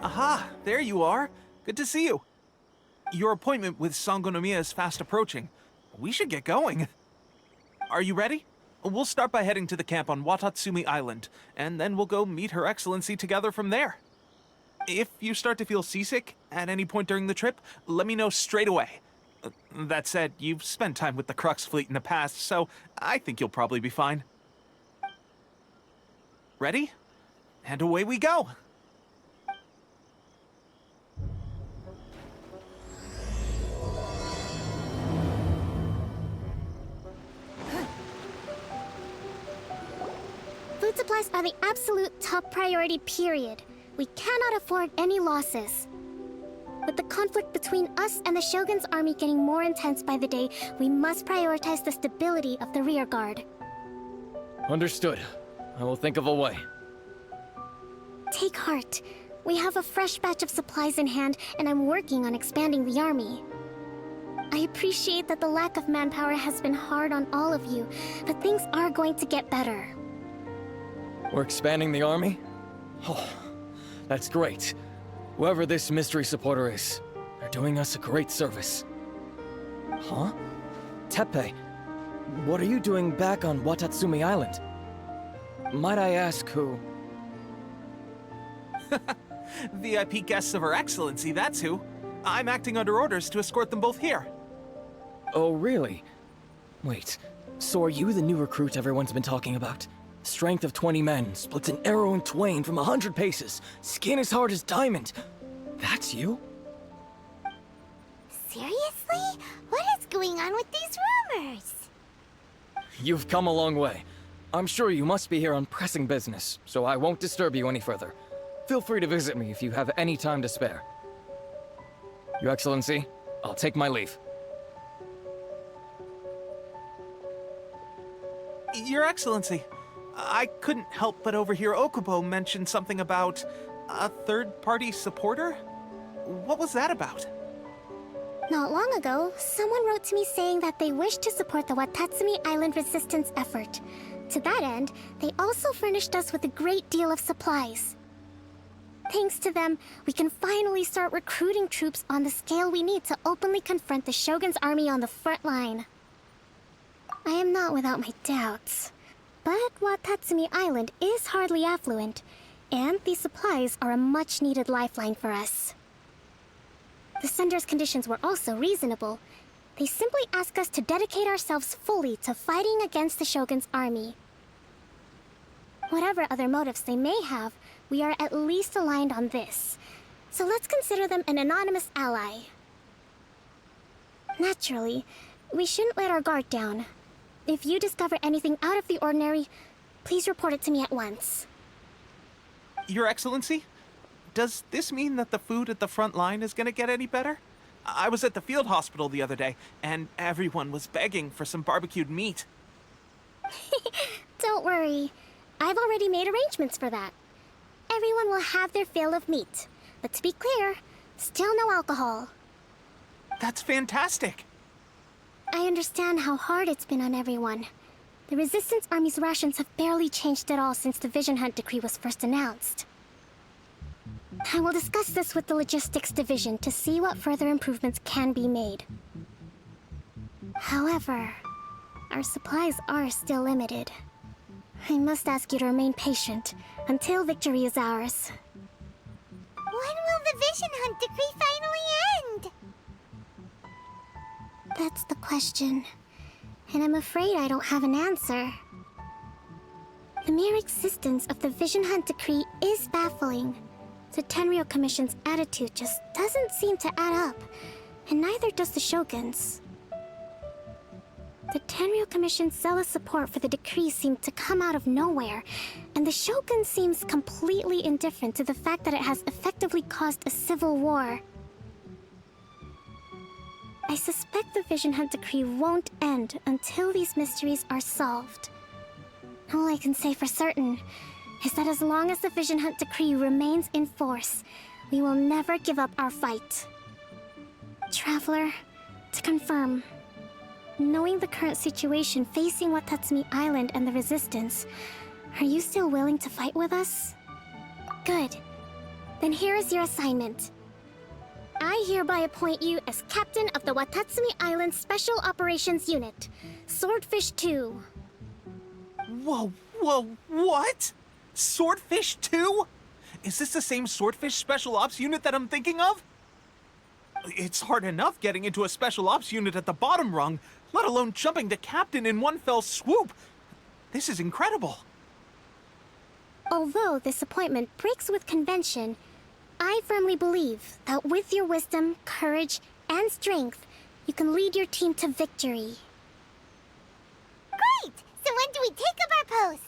Aha, there you are. Good to see you. Your appointment with Sangonomiya is fast approaching. We should get going. Are you ready? We'll start by heading to the camp on Watatsumi Island, and then we'll go meet Her Excellency together from there. If you start to feel seasick at any point during the trip, let me know straight away. That said, you've spent time with the Crux fleet in the past, so I think you'll probably be fine. Ready? And away we go! Food supplies are the absolute top priority, period. We cannot afford any losses. With the conflict between us and the Shogun's army getting more intense by the day, we must prioritize the stability of the rear guard. Understood. I will think of a way. Take heart. We have a fresh batch of supplies in hand, and I'm working on expanding the army. I appreciate that the lack of manpower has been hard on all of you, but things are going to get better. We're expanding the army? Oh, that's great. Whoever this mystery supporter is, they're doing us a great service. Huh? Teppei, what are you doing back on Watatsumi Island? Might I ask who? VIP guests of Her Excellency, that's who. I'm acting under orders to escort them both here. Oh, really? Wait, so are you the new recruit everyone's been talking about? Strength of 20 men, splits an arrow in twain from 100 paces, skin as hard as diamond. That's you? Seriously? What is going on with these rumors? You've come a long way. I'm sure you must be here on pressing business, so I won't disturb you any further. Feel free to visit me if you have any time to spare. Your Excellency, I'll take my leave. Your Excellency, I couldn't help but overhear Okubo mention something about a third-party supporter? What was that about? Not long ago, someone wrote to me saying that they wish to support the Watatsumi Island resistance effort. To that end, they also furnished us with a great deal of supplies. Thanks to them, we can finally start recruiting troops on the scale we need to openly confront the Shogun's army on the front line. I am not without my doubts. But Watatsumi Island is hardly affluent, and these supplies are a much-needed lifeline for us. The sender's conditions were also reasonable. They simply ask us to dedicate ourselves fully to fighting against the Shogun's army. Whatever other motives they may have, we are at least aligned on this. So let's consider them an anonymous ally. Naturally, we shouldn't let our guard down. If you discover anything out of the ordinary, please report it to me at once. Your Excellency, does this mean that the food at the front line is gonna get any better? I was at the field hospital the other day, and everyone was begging for some barbecued meat. Don't worry. I've already made arrangements for that. Everyone will have their fill of meat. But to be clear, still no alcohol. That's fantastic! I understand how hard it's been on everyone. The Resistance Army's rations have barely changed at all since the Vision Hunt decree was first announced. I will discuss this with the Logistics Division to see what further improvements can be made. However, our supplies are still limited. I must ask you to remain patient until victory is ours. When will the Vision Hunt decree finally end? That's the question. And I'm afraid I don't have an answer. The mere existence of the Vision Hunt decree is baffling. The Tenryou Commission's attitude just doesn't seem to add up, and neither does the Shogun's. The Tenryou Commission's zealous support for the decree seemed to come out of nowhere, and the Shogun seems completely indifferent to the fact that it has effectively caused a civil war. I suspect the Vision Hunt decree won't end until these mysteries are solved. All I can say for certain is that as long as the Vision Hunt decree remains in force, we will never give up our fight. Traveler, to confirm, knowing the current situation facing Watatsumi Island and the Resistance, are you still willing to fight with us? Good. Then here is your assignment. I hereby appoint you as captain of the Watatsumi Island Special Operations Unit, Swordfish 2. Whoa, what? Swordfish 2? Is this the same Swordfish Special Ops unit that I'm thinking of? It's hard enough getting into a Special Ops unit at the bottom rung, let alone jumping to captain in one fell swoop. This is incredible. Although this appointment breaks with convention, I firmly believe that with your wisdom, courage, and strength, you can lead your team to victory. Great! So when do we take up our post?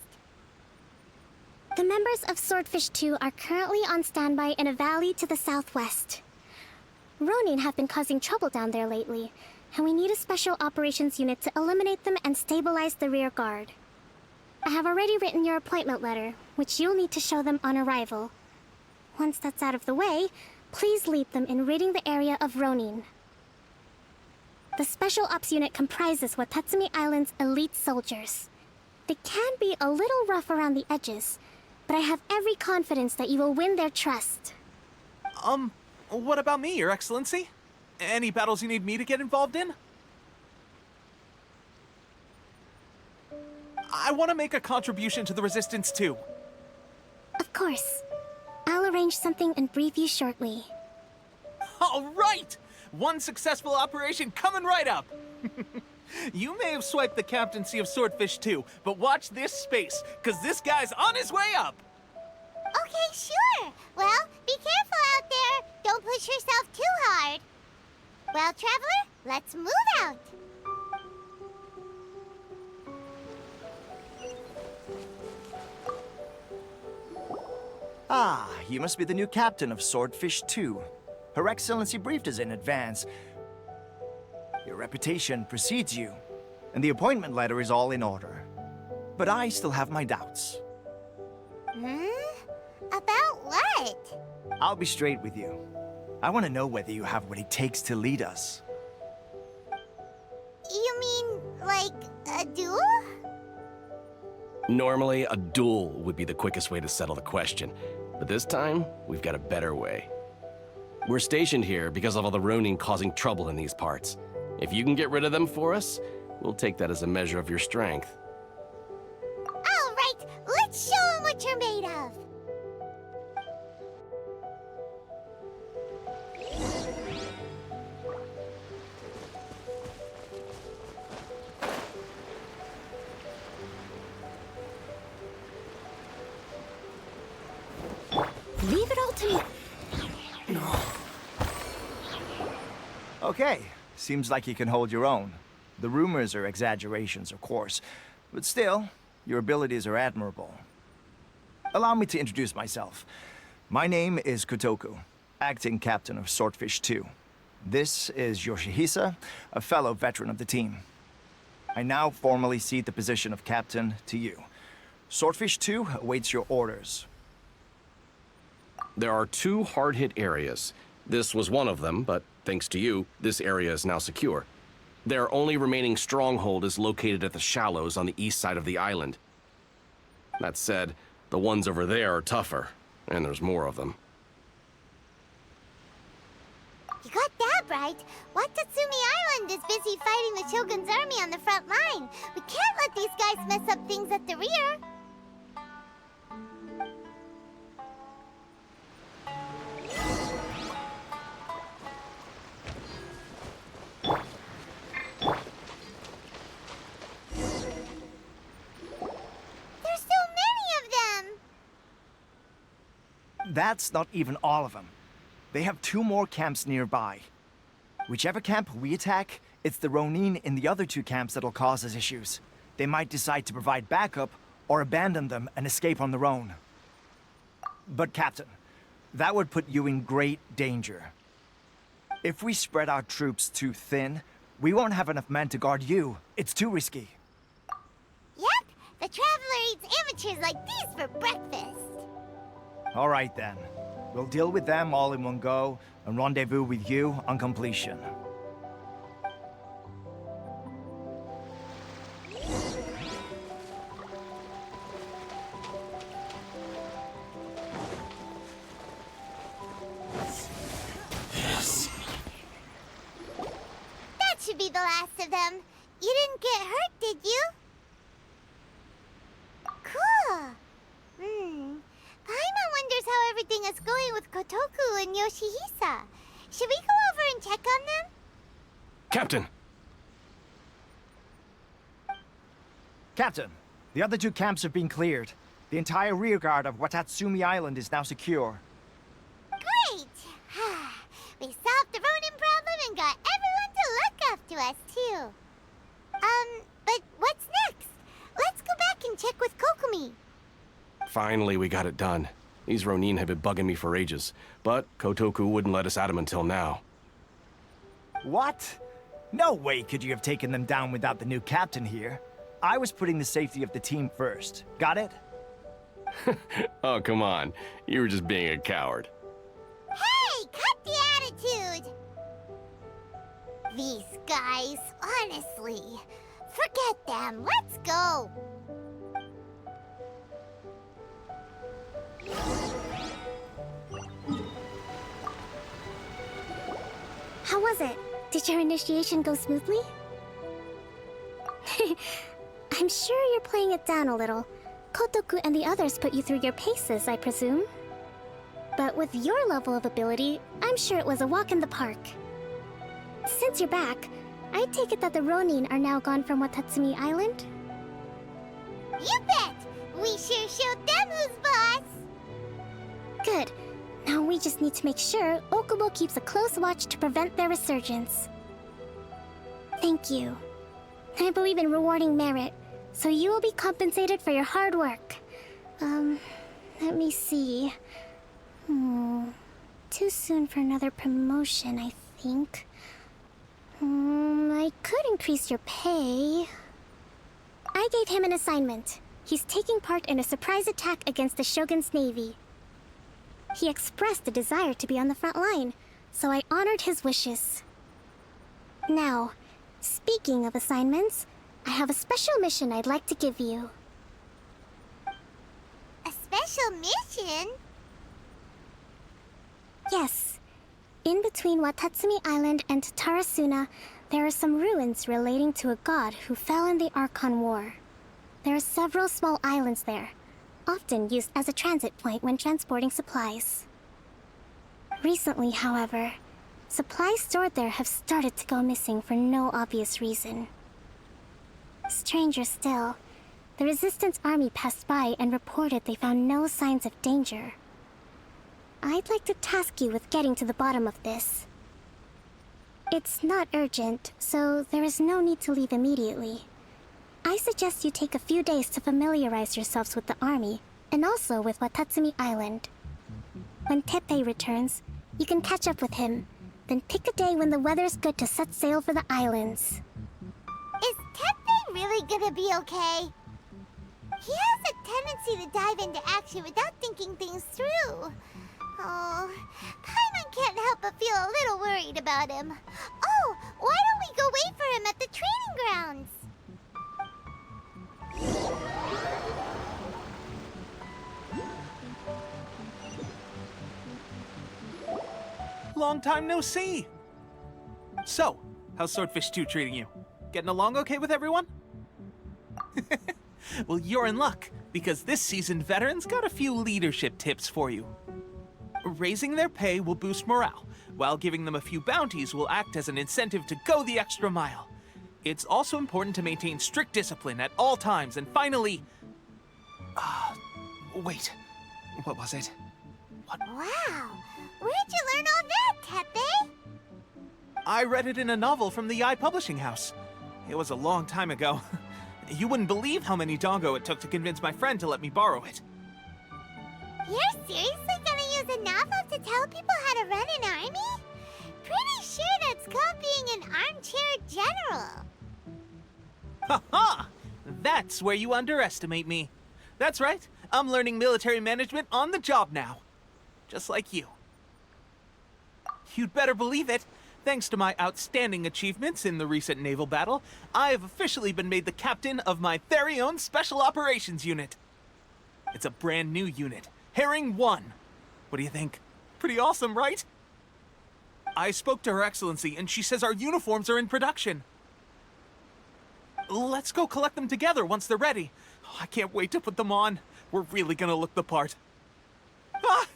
The members of Swordfish 2 are currently on standby in a valley to the southwest. Ronin have been causing trouble down there lately, and we need a special operations unit to eliminate them and stabilize the rear guard. I have already written your appointment letter, which you'll need to show them on arrival. Once that's out of the way, please lead them in ridding the area of Ronin. The Special Ops Unit comprises Watatsumi Island's elite soldiers. They can be a little rough around the edges, but I have every confidence that you will win their trust. What about me, Your Excellency? Any battles you need me to get involved in? I want to make a contribution to the Resistance too. Of course. I'll arrange something and brief you shortly. All right! One successful operation coming right up! You may have swiped the captaincy of Swordfish 2, but watch this space, because this guy's on his way up! Okay, sure. Well, be careful out there. Don't push yourself too hard. Well, Traveler, let's move out. Ah, you must be the new captain of Swordfish 2. Her Excellency briefed us in advance. Your reputation precedes you, and the appointment letter is all in order. But I still have my doubts. About what? I'll be straight with you. I want to know whether you have what it takes to lead us. You mean, like, a duel? Normally, a duel would be the quickest way to settle the question, but this time, we've got a better way. We're stationed here because of all the Ronin causing trouble in these parts. If you can get rid of them for us, we'll take that as a measure of your strength. All right, let's show them what you're made of. Leave it all to me. Okay, seems like you can hold your own. The rumors are exaggerations, of course, but still, your abilities are admirable. Allow me to introduce myself. My name is Kotoku, acting captain of Swordfish 2. This is Yoshihisa, a fellow veteran of the team. I now formally cede the position of captain to you. Swordfish 2 awaits your orders. There are 2 hard-hit areas. This was one of them, but thanks to you, this area is now secure. Their only remaining stronghold is located at the shallows on the east side of the island. That said, the ones over there are tougher, and there's more of them. You got that right. Watatsumi Island is busy fighting the Shogun's army on the front line. We can't let these guys mess up things at the rear. There's so many of them! That's not even all of them. They have 2 more camps nearby. Whichever camp we attack, it's the Ronin in the other 2 camps that'll cause us issues. They might decide to provide backup or abandon them and escape on their own. But Captain, that would put you in great danger. If we spread our troops too thin, we won't have enough men to guard you. It's too risky. Yep, the Traveler eats amateurs like these for breakfast. All right then. We'll deal with them all in one go and rendezvous with you on completion. last of them. You didn't get hurt, did you? Cool. Paimon wonders how everything is going with Kotoku and Yoshihisa. Should we go over and check on them? Captain! Captain, the other 2 camps have been cleared. The entire rearguard of Watatsumi Island is now secure. Great! We solved the Ronin problem and got everyone to look after us, too. But what's next? Let's go back and check with Kokumi. Finally, we got it done. These Ronin have been bugging me for ages, but Kotoku wouldn't let us at him until now. What? No way could you have taken them down without the new captain here. I was putting the safety of the team first. Got it? Oh, come on. You were just being a coward. Hey, cut the attitude! These guys, honestly. Forget them. Let's go. How was it? Did your initiation go smoothly? I'm sure you're playing it down a little. Kotoku and the others put you through your paces, I presume. But with your level of ability, I'm sure it was a walk in the park. Since you're back, I take it that the Ronin are now gone from Watatsumi Island? You bet! We sure showed them who's boss! Good. Now we just need to make sure Okubo keeps a close watch to prevent their resurgence. Thank you. I believe in rewarding merit, so you will be compensated for your hard work. Let me see. Too soon for another promotion, I think. I could increase your pay. I gave him an assignment. He's taking part in a surprise attack against the Shogun's navy. He expressed a desire to be on the front line, so I honored his wishes. Now, speaking of assignments, I have a special mission I'd like to give you. A special mission? Yes. In between Watatsumi Island and Tarasuna, there are some ruins relating to a god who fell in the Archon War. There are several small islands there, often used as a transit point when transporting supplies. Recently, however, supplies stored there have started to go missing for no obvious reason. Stranger still, the Resistance Army passed by and reported they found no signs of danger. I'd like to task you with getting to the bottom of this. It's not urgent, so there is no need to leave immediately. I suggest you take a few days to familiarize yourselves with the army, and also with Watatsumi Island. When Teppei returns, you can catch up with him, then pick a day when the weather's good to set sail for the islands. Is Teppei really gonna be okay? He has a tendency to dive into action without thinking things through. Oh, Paimon can't help but feel a little worried about him. Oh, why don't we go wait for him at the training grounds? Long time no see! So, how's Swordfish 2 treating you? Getting along okay with everyone? Well, you're in luck, because this seasoned veteran's got a few leadership tips for you. Raising their pay will boost morale, while giving them a few bounties will act as an incentive to go the extra mile. It's also important to maintain strict discipline at all times, and finally... wait. What was it? Wow, where'd you learn all that, Teppei? I read it in a novel from the Yae Publishing House. It was a long time ago. You wouldn't believe how many dongo it took to convince my friend to let me borrow it. You're seriously gonna use a novel to tell people how to run an army? Pretty sure that's called being an armchair general. Ha ha! That's where you underestimate me. That's right, I'm learning military management on the job now. Just like you. You'd better believe it. Thanks to my outstanding achievements in the recent naval battle, I have officially been made the captain of my very own Special Operations Unit. It's a brand new unit, Herring 1. What do you think? Pretty awesome, right? I spoke to Her Excellency, and she says our uniforms are in production. Let's go collect them together once they're ready. Oh, I can't wait to put them on. We're really gonna look the part. Ah,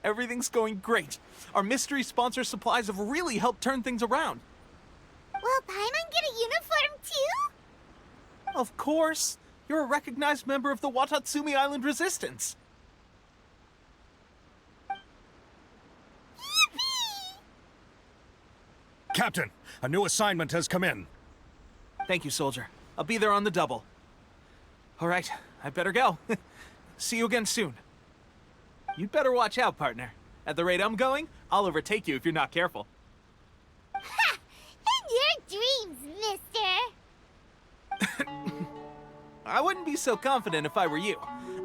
everything's going great. Our mystery sponsor supplies have really helped turn things around. Will Paimon get a uniform too? Of course. You're a recognized member of the Watatsumi Island Resistance. Yippee! Captain, a new assignment has come in. Thank you, soldier. I'll be there on the double. All right, I better go. See you again soon. You'd better watch out, partner. At the rate I'm going, I'll overtake you if you're not careful. Ha! In your dreams, mister! I wouldn't be so confident if I were you.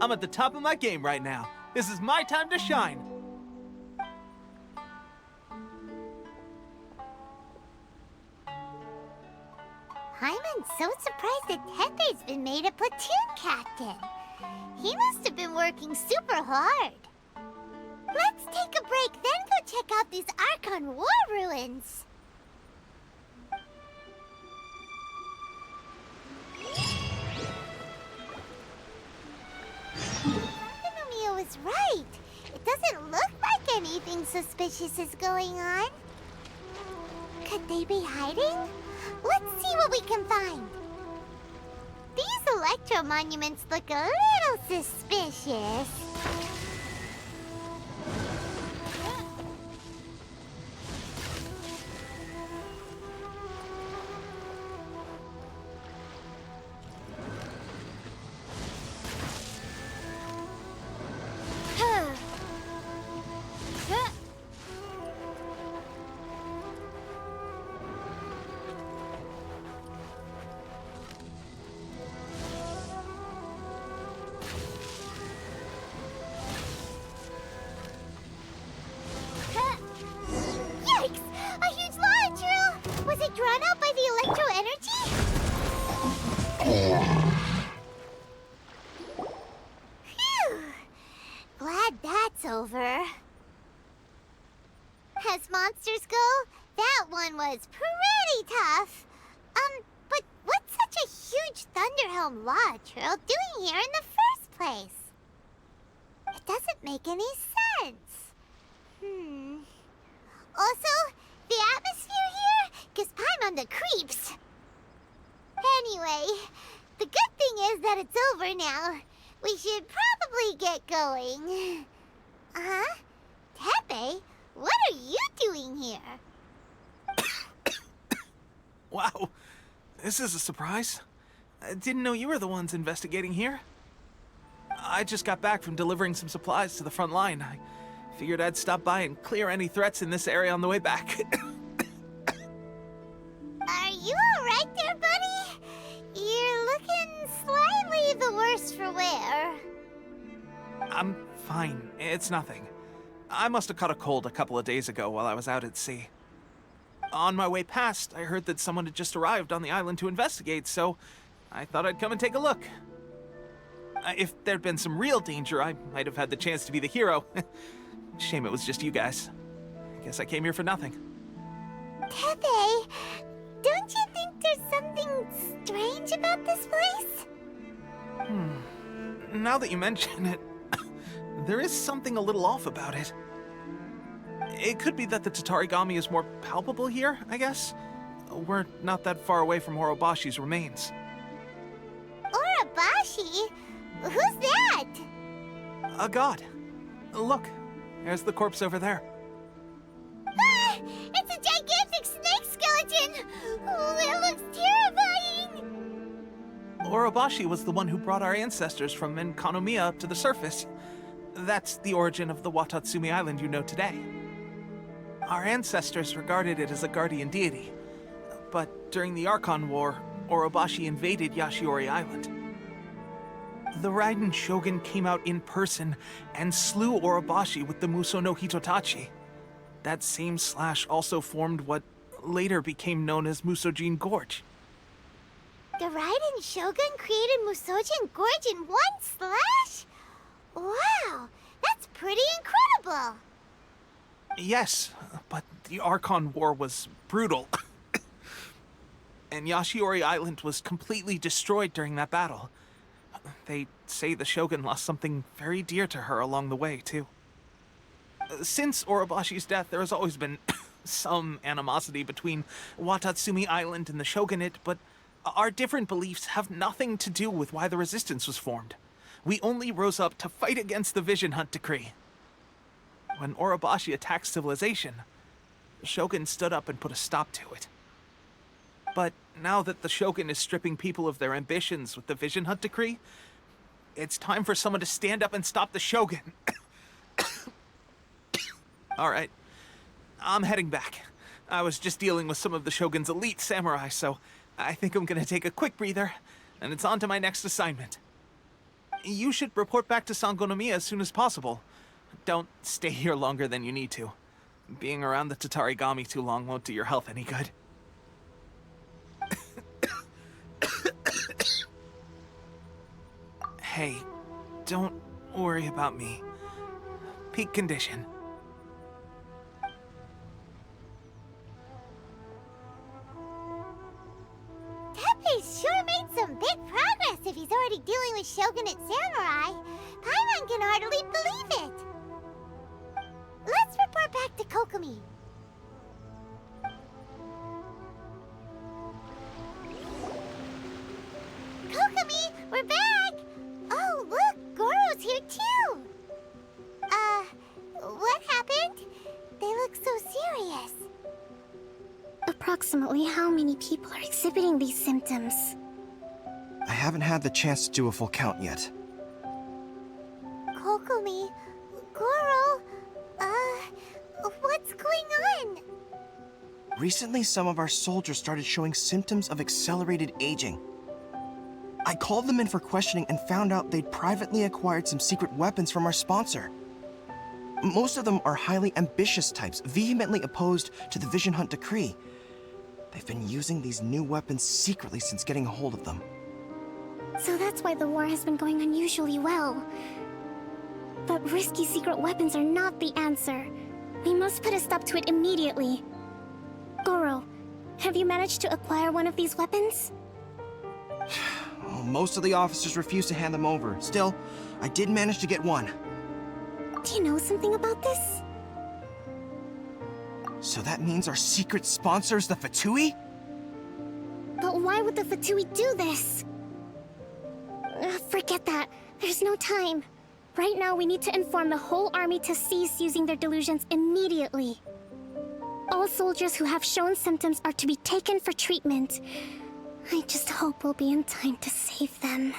I'm at the top of my game right now. This is my time to shine. Paimon's so surprised that Tepe's been made a platoon captain. He must have been working super hard. Let's take a break, then go check out these Archon war ruins. Sangonomiya was right. It doesn't look like anything suspicious is going on. Could they be hiding? Let's see what we can find. These electro monuments look a little suspicious. Yikes! A huge lava drill! Was it drawn out by the electro energy? Phew! Glad that's over. As monsters go, that one was pretty tough. But what's such a huge Thunderhelm lava trail doing here in the first place? It doesn't make any sense. Also, the atmosphere here gives Paimon the creeps. Anyway, the good thing is that it's over now. We should probably get going. Huh? Tepe, what are you doing here? Wow, this is a surprise. I didn't know you were the ones investigating here. I just got back from delivering some supplies to the front line. I figured I'd stop by and clear any threats in this area on the way back. Are you alright there, buddy? You're looking slightly the worse for wear. I'm fine. It's nothing. I must have caught a cold a couple of days ago while I was out at sea. On my way past, I heard that someone had just arrived on the island to investigate, so I thought I'd come and take a look. If there'd been some real danger, I might have had the chance to be the hero. Shame it was just you guys. Guess I came here for nothing. Tepe, don't you think there's something strange about this place? Now that you mention it, there is something a little off about it. It could be that the Tatarigami is more palpable here, I guess. We're not that far away from Orobashi's remains. Orobashi? Who's that? A god. Look, there's the corpse over there. Ah! It's a gigantic snake skeleton! Oh, it looks terrifying! Orobashi was the one who brought our ancestors from Enkanomiya up to the surface. That's the origin of the Watatsumi Island you know today. Our ancestors regarded it as a guardian deity. But during the Archon War, Orobashi invaded Yashiori Island. The Raiden Shogun came out in person and slew Orobashi with the Muso no Hitotachi. That same slash also formed what later became known as Musojin Gorge. The Raiden Shogun created Musojin Gorge in one slash? Wow, that's pretty incredible! Yes, but the Archon War was brutal. And Yashiori Island was completely destroyed during that battle. They say the Shogun lost something very dear to her along the way, too. Since Orobashi's death, there has always been some animosity between Watatsumi Island and the Shogunate, but our different beliefs have nothing to do with why the resistance was formed. We only rose up to fight against the Vision Hunt Decree. When Orobashi attacked civilization, the Shogun stood up and put a stop to it. But now that the Shogun is stripping people of their ambitions with the Vision Hunt Decree, it's time for someone to stand up and stop the Shogun. Alright, I'm heading back. I was just dealing with some of the Shogun's elite samurai, so I think I'm gonna take a quick breather, and it's on to my next assignment. You should report back to Sangonomiya as soon as possible. Don't stay here longer than you need to. Being around the Tatarigami too long won't do your health any good. Hey, don't worry about me. Peak condition. Teppei's sure made some big progress if he's already dealing with Shogunate samurai. Paimon can hardly believe it. Let's report back to Kokomi. Kokomi, we're back! Oh, look, Goro's here too! What happened? They look so serious. Approximately how many people are exhibiting these symptoms? I haven't had the chance to do a full count yet. Kokomi, Goro, what's going on? Recently, some of our soldiers started showing symptoms of accelerated aging. I called them in for questioning and found out they'd privately acquired some secret weapons from our sponsor. Most of them are highly ambitious types, vehemently opposed to the Vision Hunt Decree. They've been using these new weapons secretly since getting a hold of them. So that's why the war has been going unusually well. But risky secret weapons are not the answer. We must put a stop to it immediately. Goro, have you managed to acquire one of these weapons? Well, most of the officers refuse to hand them over. Still, I did manage to get one. Do you know something about this? So that means our secret sponsor is the Fatui? But why would the Fatui do this? Forget that. There's no time. Right now, we need to inform the whole army to cease using their delusions immediately. All soldiers who have shown symptoms are to be taken for treatment. I just hope we'll be in time to save them.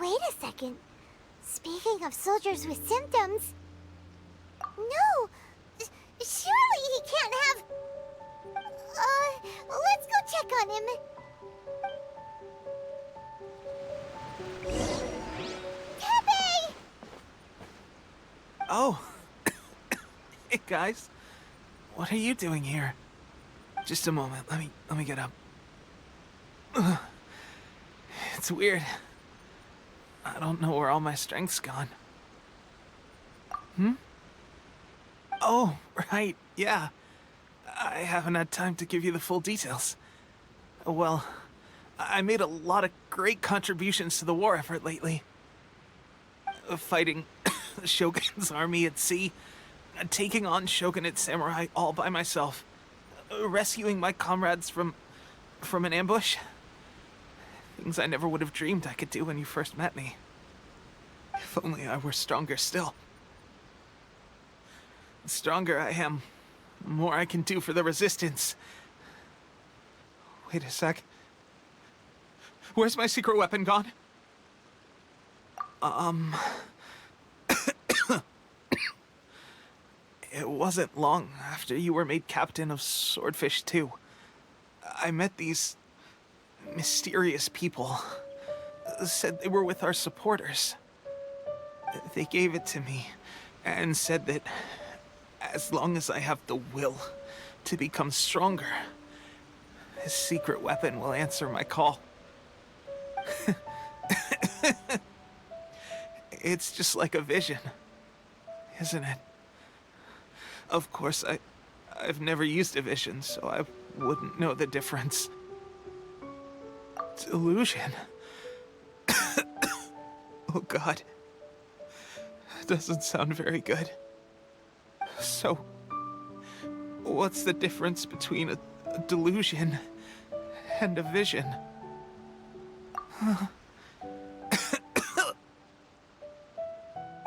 Wait a second. Speaking of soldiers with symptoms... No! Surely he can't have... let's go check on him. Teppei! Oh. Hey, guys. What are you doing here? Just a moment. Let me get up. Ugh. It's weird. I don't know where all my strength's gone. Oh, right, yeah. I haven't had time to give you the full details. Well, I made a lot of great contributions to the war effort lately. Fighting the Shogun's army at sea, taking on Shogunate samurai all by myself, rescuing my comrades from an ambush. Things I never would have dreamed I could do when you first met me. If only I were stronger still. The stronger I am, the more I can do for the Resistance. Wait a sec. Where's my secret weapon gone? It wasn't long after you were made captain of Swordfish 2. I met these mysterious people. Said they were with our supporters. They gave it to me and said that as long as I have the will to become stronger, this secret weapon will answer my call. It's just like a vision, isn't it? Of course, I've never used a vision, so wouldn't know the difference. Delusion. Oh god. Doesn't sound very good. So, what's the difference between a delusion and a vision?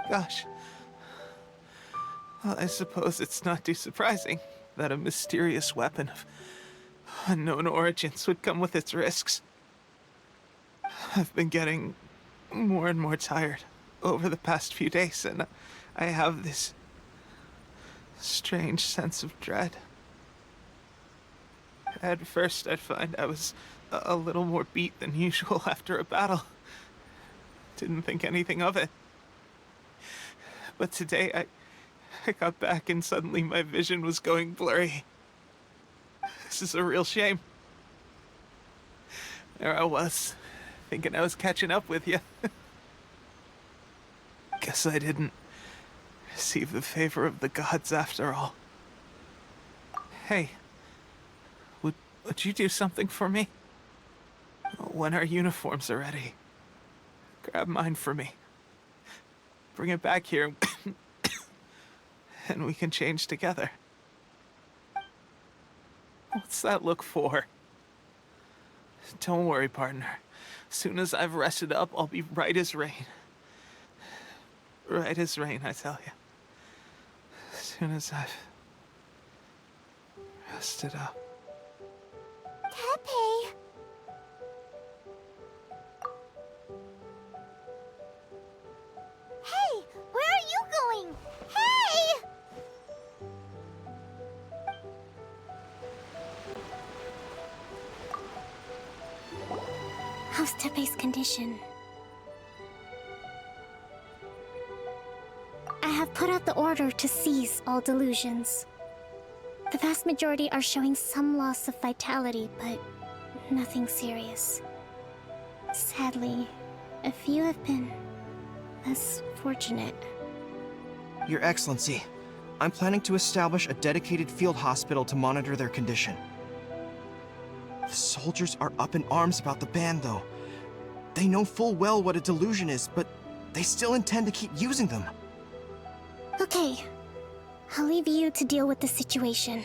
Gosh. Well, I suppose it's not too surprising that a mysterious weapon of unknown origins would come with its risks. I've been getting more and more tired over the past few days, and I have this strange sense of dread. At first, I'd find I was a little more beat than usual after a battle. Didn't think anything of it. But today, I got back and suddenly my vision was going blurry. This is a real shame. There I was, thinking I was catching up with you. Guess I didn't receive the favor of the gods after all. Hey, would you do something for me? When our uniforms are ready, grab mine for me. Bring it back here, and we can change together. What's that look for? Don't worry, partner. As soon as I've rested up, I'll be right as rain. Right as rain, I tell you. As soon as I've rested up. Tepe! Hey! Where are you going? Hey! How's Tepe's condition? I have put out the order to seize all delusions. The vast majority are showing some loss of vitality, but nothing serious. Sadly, a few have been less fortunate. Your Excellency, I'm planning to establish a dedicated field hospital to monitor their condition. The soldiers are up in arms about the ban, though. They know full well what a delusion is, but they still intend to keep using them. Okay, I'll leave you to deal with the situation.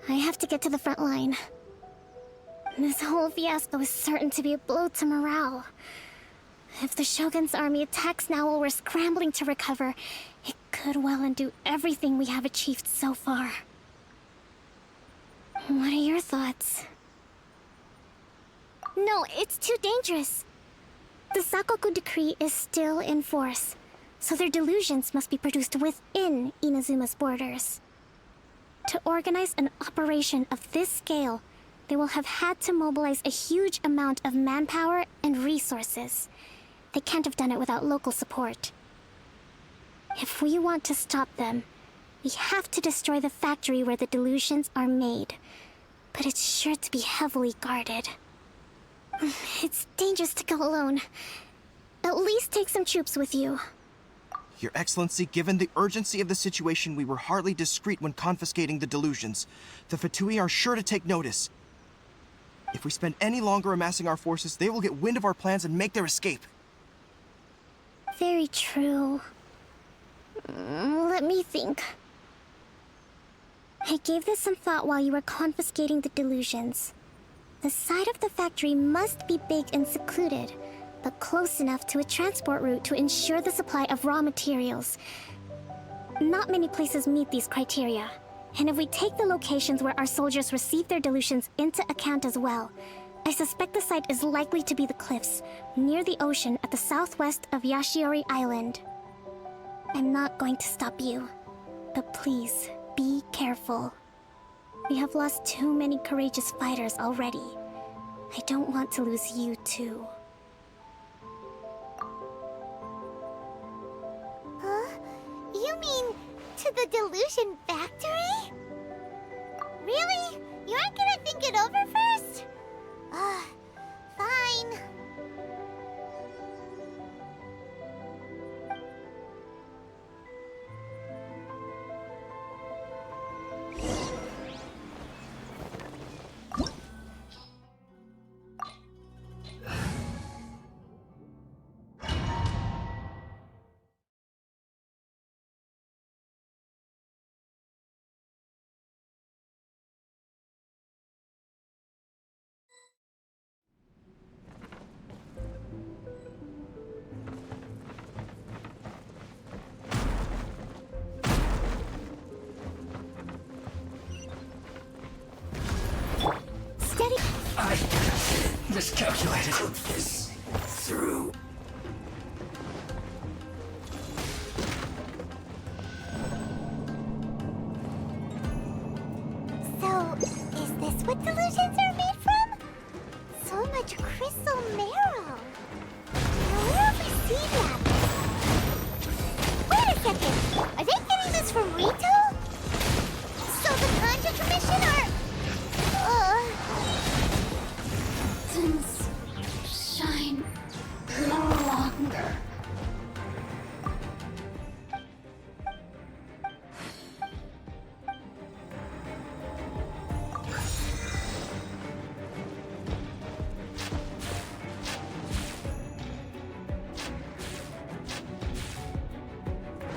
I have to get to the front line. This whole fiasco is certain to be a blow to morale. If the Shogun's army attacks now while we're scrambling to recover, it could well undo everything we have achieved so far. What are your thoughts? No, it's too dangerous. The Sakoku decree is still in force, so their delusions must be produced within Inazuma's borders. To organize an operation of this scale, they will have had to mobilize a huge amount of manpower and resources. They can't have done it without local support. If we want to stop them, we have to destroy the factory where the delusions are made. But it's sure to be heavily guarded. It's dangerous to go alone. At least take some troops with you. Your Excellency, given the urgency of the situation, we were hardly discreet when confiscating the delusions. The Fatui are sure to take notice. If we spend any longer amassing our forces, they will get wind of our plans and make their escape. Very true. Let me think. I gave this some thought while you were confiscating the delusions. The side of the factory must be big and secluded, but close enough to a transport route to ensure the supply of raw materials. Not many places meet these criteria, and if we take the locations where our soldiers receive their delusions into account as well, I suspect the site is likely to be the cliffs, near the ocean at the southwest of Yashiori Island. I'm not going to stop you, but please, be careful. We have lost too many courageous fighters already. I don't want to lose you too. Huh? You mean to the delusion factory? Really? You aren't gonna think it over first? Fine. It's from Rito? So the Contra Commission are... Since shine no longer.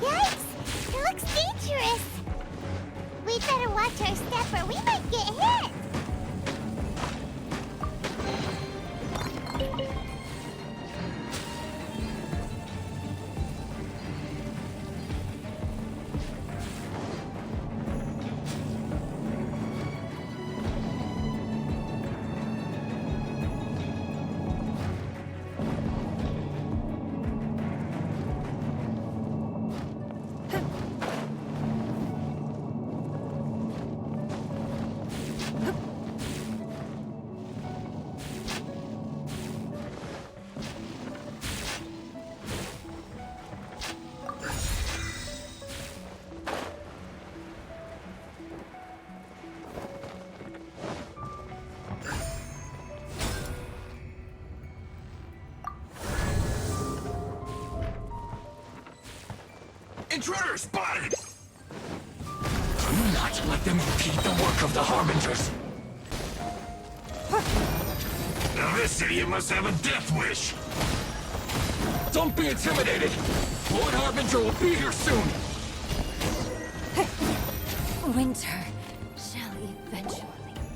Yikes! It looks dangerous! We'd better watch our step or we might get hit! Intruder spotted! Do not let them impede the work of the Harbingers! Now this idiot must have a death wish! Don't be intimidated! Lord Harbinger will be here soon! Winter shall eventually...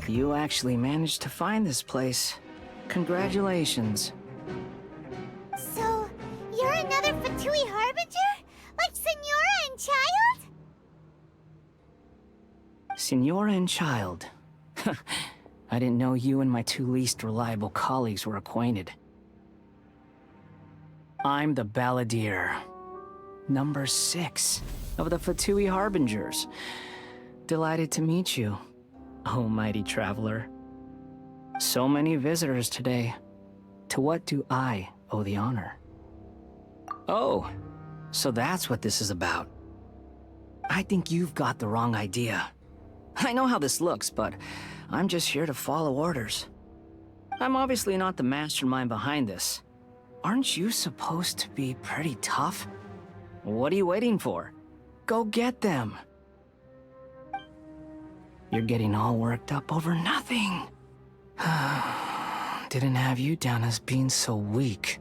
You actually managed to find this place. Congratulations. So, you're another Fatui Harbinger? Like Senora and Child? Senora and Child. I didn't know you and my two least reliable colleagues were acquainted. I'm the Balladeer. Number 6 of the Fatui Harbingers. Delighted to meet you, oh mighty traveler. So many visitors today. To what do I owe the honor? Oh, so that's what this is about. I think you've got the wrong idea. I know how this looks, but I'm just here to follow orders. I'm obviously not the mastermind behind this. Aren't you supposed to be pretty tough? What are you waiting for? Go get them. You're getting all worked up over nothing. Didn't have you down as being so weak.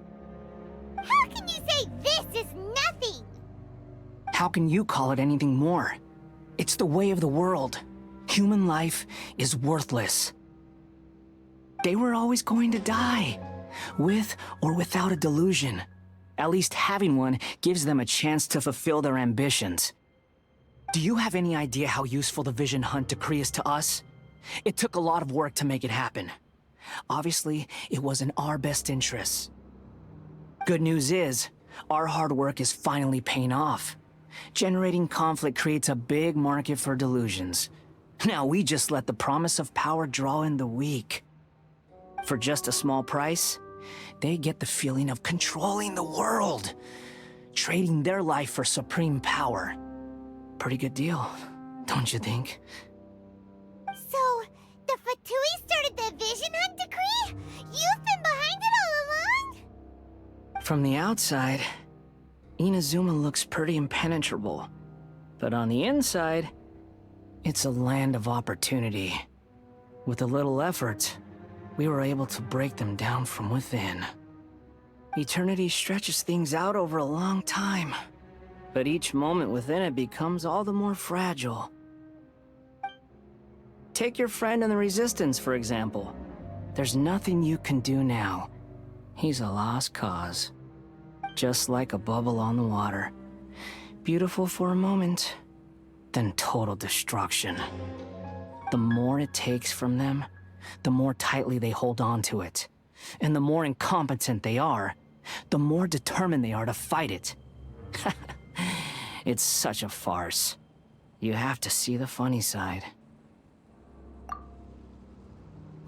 How can you say this is nothing? How can you call it anything more? It's the way of the world. Human life is worthless. They were always going to die, with or without a delusion. At least having one gives them a chance to fulfill their ambitions. Do you have any idea how useful the Vision Hunt decree is to us? It took a lot of work to make it happen. Obviously, it was in our best interests. Good news is, our hard work is finally paying off. Generating conflict creates a big market for delusions. Now we just let the promise of power draw in the weak. For just a small price, they get the feeling of controlling the world, trading their life for supreme power. Pretty good deal, don't you think? So, the Fatui started the Vision Hunt decree? You've been behind it all along? From the outside, Inazuma looks pretty impenetrable. But on the inside, it's a land of opportunity. With a little effort, we were able to break them down from within. Eternity stretches things out over a long time, but each moment within it becomes all the more fragile. Take your friend in the Resistance, for example. There's nothing you can do now. He's a lost cause. Just like a bubble on the water. Beautiful for a moment, then total destruction. The more it takes from them, the more tightly they hold on to it. And the more incompetent they are, the more determined they are to fight it. It's such a farce. You have to see the funny side.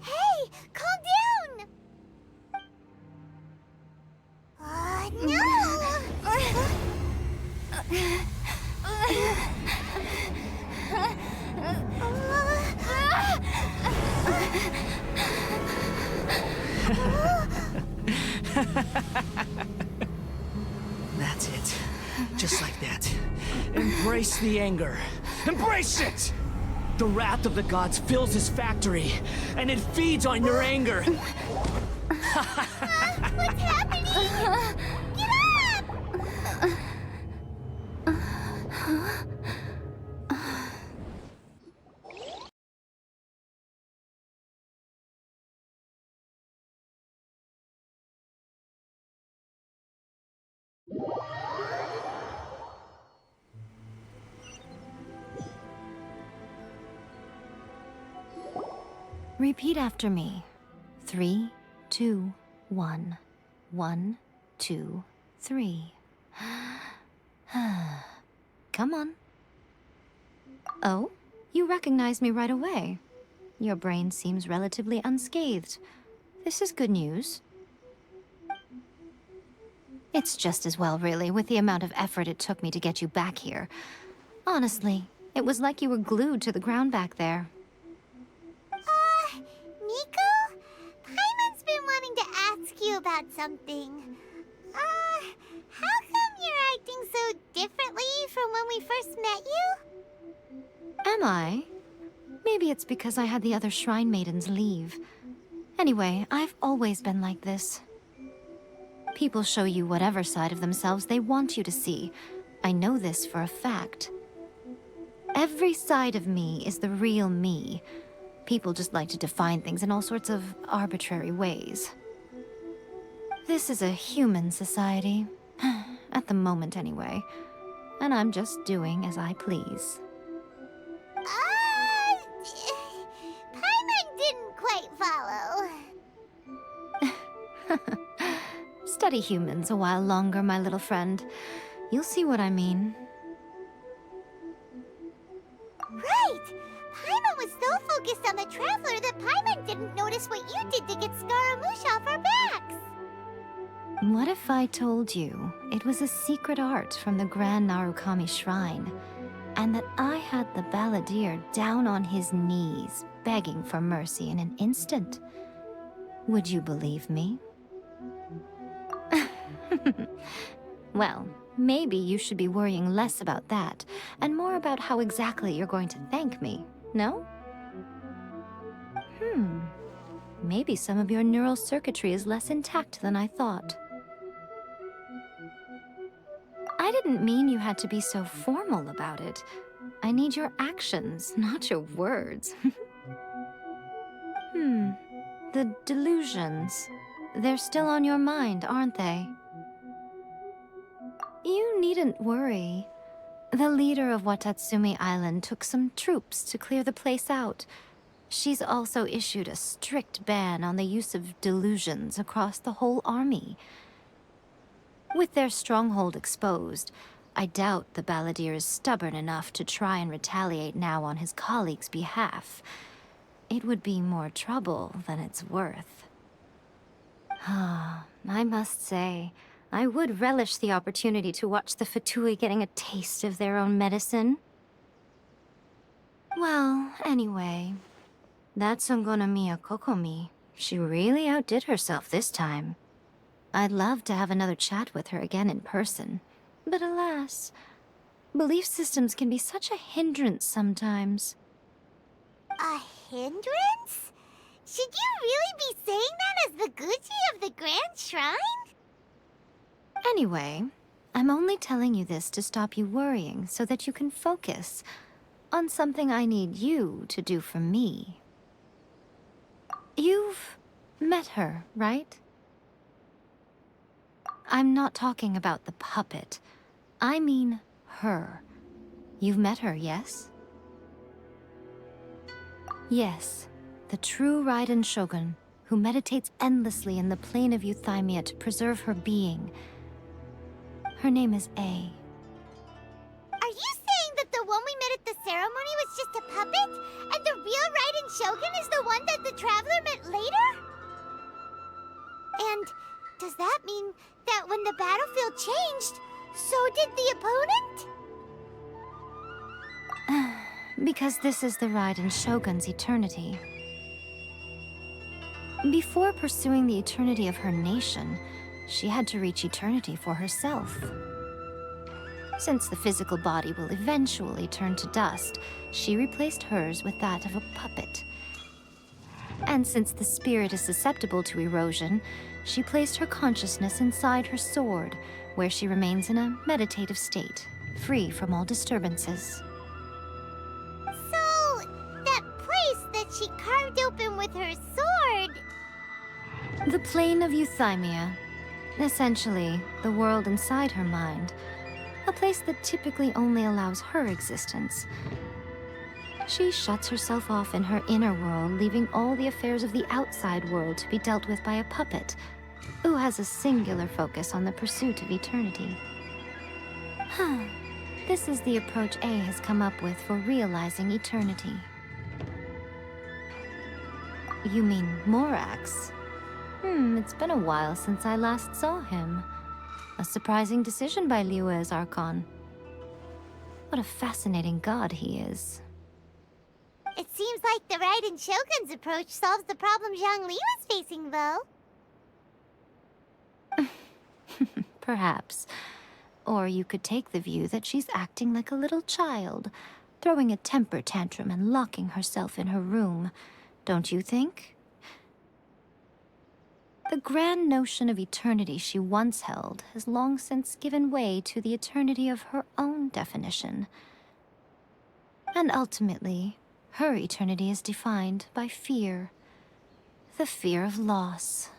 Hey, calm down! No! That's it. Just like that. Embrace the anger. Embrace it! The wrath of the gods fills his factory, and it feeds on your anger. What's happening? Get up! Repeat after me. 3, 2, 1. 1, 2, 3. Come on. Oh, you recognize me right away. Your brain seems relatively unscathed. This is good news. It's just as well, really, with the amount of effort it took me to get you back here. Honestly, it was like you were glued to the ground back there. Nico? Paimon's been wanting to ask you about something. How come you're acting so differently from when we first met you? Am I? Maybe it's because I had the other Shrine Maidens leave. Anyway, I've always been like this. People show you whatever side of themselves they want you to see. I know this for a fact. Every side of me is the real me. People just like to define things in all sorts of arbitrary ways. This is a human society. At the moment, anyway. And I'm just doing as I please. Paimon didn't quite follow. Study humans a while longer, my little friend. You'll see what I mean. Right! Paimon was so focused on the Traveler that Paimon didn't notice what you did to get Scaramouche off our backs! What if I told you it was a secret art from the Grand Narukami Shrine, and that I had the balladeer down on his knees, begging for mercy in an instant? Would you believe me? Well, maybe you should be worrying less about that, and more about how exactly you're going to thank me, no? Maybe some of your neural circuitry is less intact than I thought. I didn't mean you had to be so formal about it. I need your actions, not your words. The delusions. They're still on your mind, aren't they? You needn't worry. The leader of Watatsumi Island took some troops to clear the place out. She's also issued a strict ban on the use of delusions across the whole army. With their stronghold exposed, I doubt the balladeer is stubborn enough to try and retaliate now on his colleagues' behalf. It would be more trouble than it's worth. I must say, I would relish the opportunity to watch the Fatui getting a taste of their own medicine. Well, anyway, that Sangonomiya Kokomi, she really outdid herself this time. I'd love to have another chat with her again in person, but alas, belief systems can be such a hindrance sometimes. A hindrance? Should you really be saying that as the Gucci of the Grand Shrine? Anyway, I'm only telling you this to stop you worrying so that you can focus on something I need you to do for me. You've met her, right? I'm not talking about the puppet. I mean her. You've met her, yes? Yes, the true Raiden Shogun, who meditates endlessly in the plane of Euthymia to preserve her being. Her name is A. Are you saying that the one we met at the ceremony was just a puppet? And the real Raiden Shogun is the one that the Traveler met later? And does that mean that when the battlefield changed, so did the opponent? Because this is the Raiden Shogun's eternity. Before pursuing the eternity of her nation, she had to reach eternity for herself. Since the physical body will eventually turn to dust, she replaced hers with that of a puppet. And since the spirit is susceptible to erosion, she placed her consciousness inside her sword, where she remains in a meditative state, free from all disturbances. So, that place that she carved open with her sword... The plane of euthymia. Essentially, the world inside her mind. A place that typically only allows her existence. She shuts herself off in her inner world, leaving all the affairs of the outside world to be dealt with by a puppet, who has a singular focus on the pursuit of eternity. This is the approach A has come up with for realizing eternity. You mean Morax? It's been a while since I last saw him. A surprising decision by Liyue's Archon. What a fascinating god he is. It seems like the Raiden Shogun's approach solves the problem Zhang Li was facing, though. Perhaps. Or you could take the view that she's acting like a little child, throwing a temper tantrum and locking herself in her room. Don't you think? The grand notion of eternity she once held has long since given way to the eternity of her own definition. And ultimately, her eternity is defined by fear. The fear of loss.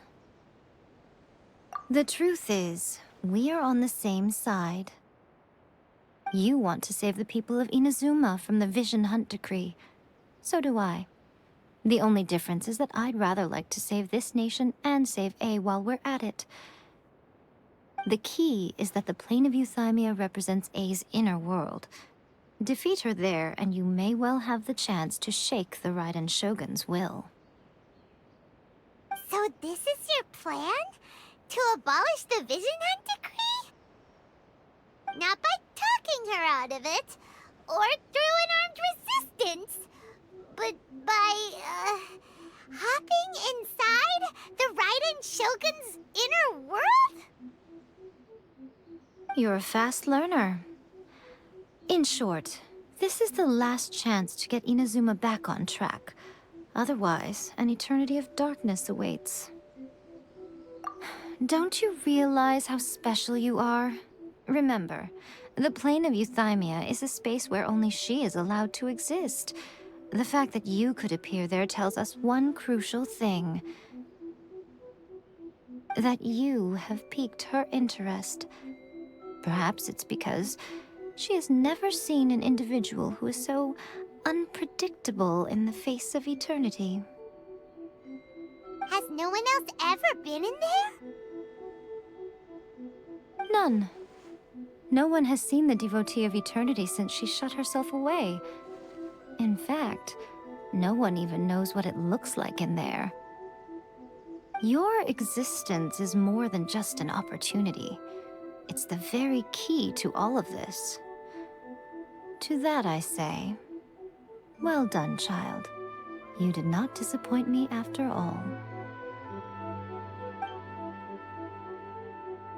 The truth is, we are on the same side. You want to save the people of Inazuma from the Vision Hunt Decree. So do I. The only difference is that I'd rather like to save this nation and save A while we're at it. The key is that the plane of euthymia represents A's inner world. Defeat her there, and you may well have the chance to shake the Raiden Shogun's will. So this is your plan? To abolish the Vision Hunt Decree? Not by talking her out of it, or through an armed resistance, but by, hopping inside the Raiden Shogun's inner world? You're a fast learner. In short, this is the last chance to get Inazuma back on track. Otherwise, an eternity of darkness awaits. Don't you realize how special you are? Remember, the plane of euthymia is a space where only she is allowed to exist. The fact that you could appear there tells us one crucial thing. That you have piqued her interest. Perhaps it's because she has never seen an individual who is so unpredictable in the face of eternity. Has no one else ever been in there? None. No one has seen the devotee of eternity since she shut herself away. In fact, no one even knows what it looks like in there. Your existence is more than just an opportunity. It's the very key to all of this. To that I say, well done, child. You did not disappoint me after all.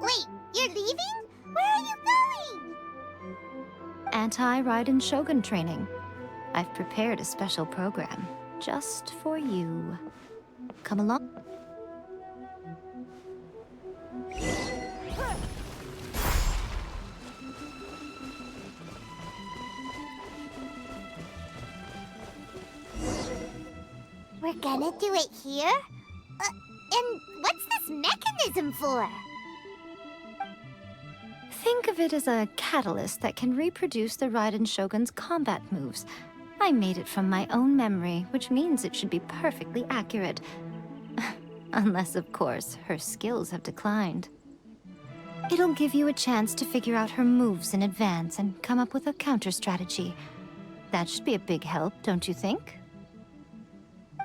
Wait, you're leaving? Where are you going? Anti-Raiden Shogun training. I've prepared a special program just for you. Come along. We're gonna do it here? And what's this mechanism for? Think of it as a catalyst that can reproduce the Raiden Shogun's combat moves. I made it from my own memory, which means it should be perfectly accurate. Unless, of course, her skills have declined. It'll give you a chance to figure out her moves in advance and come up with a counter-strategy. That should be a big help, don't you think?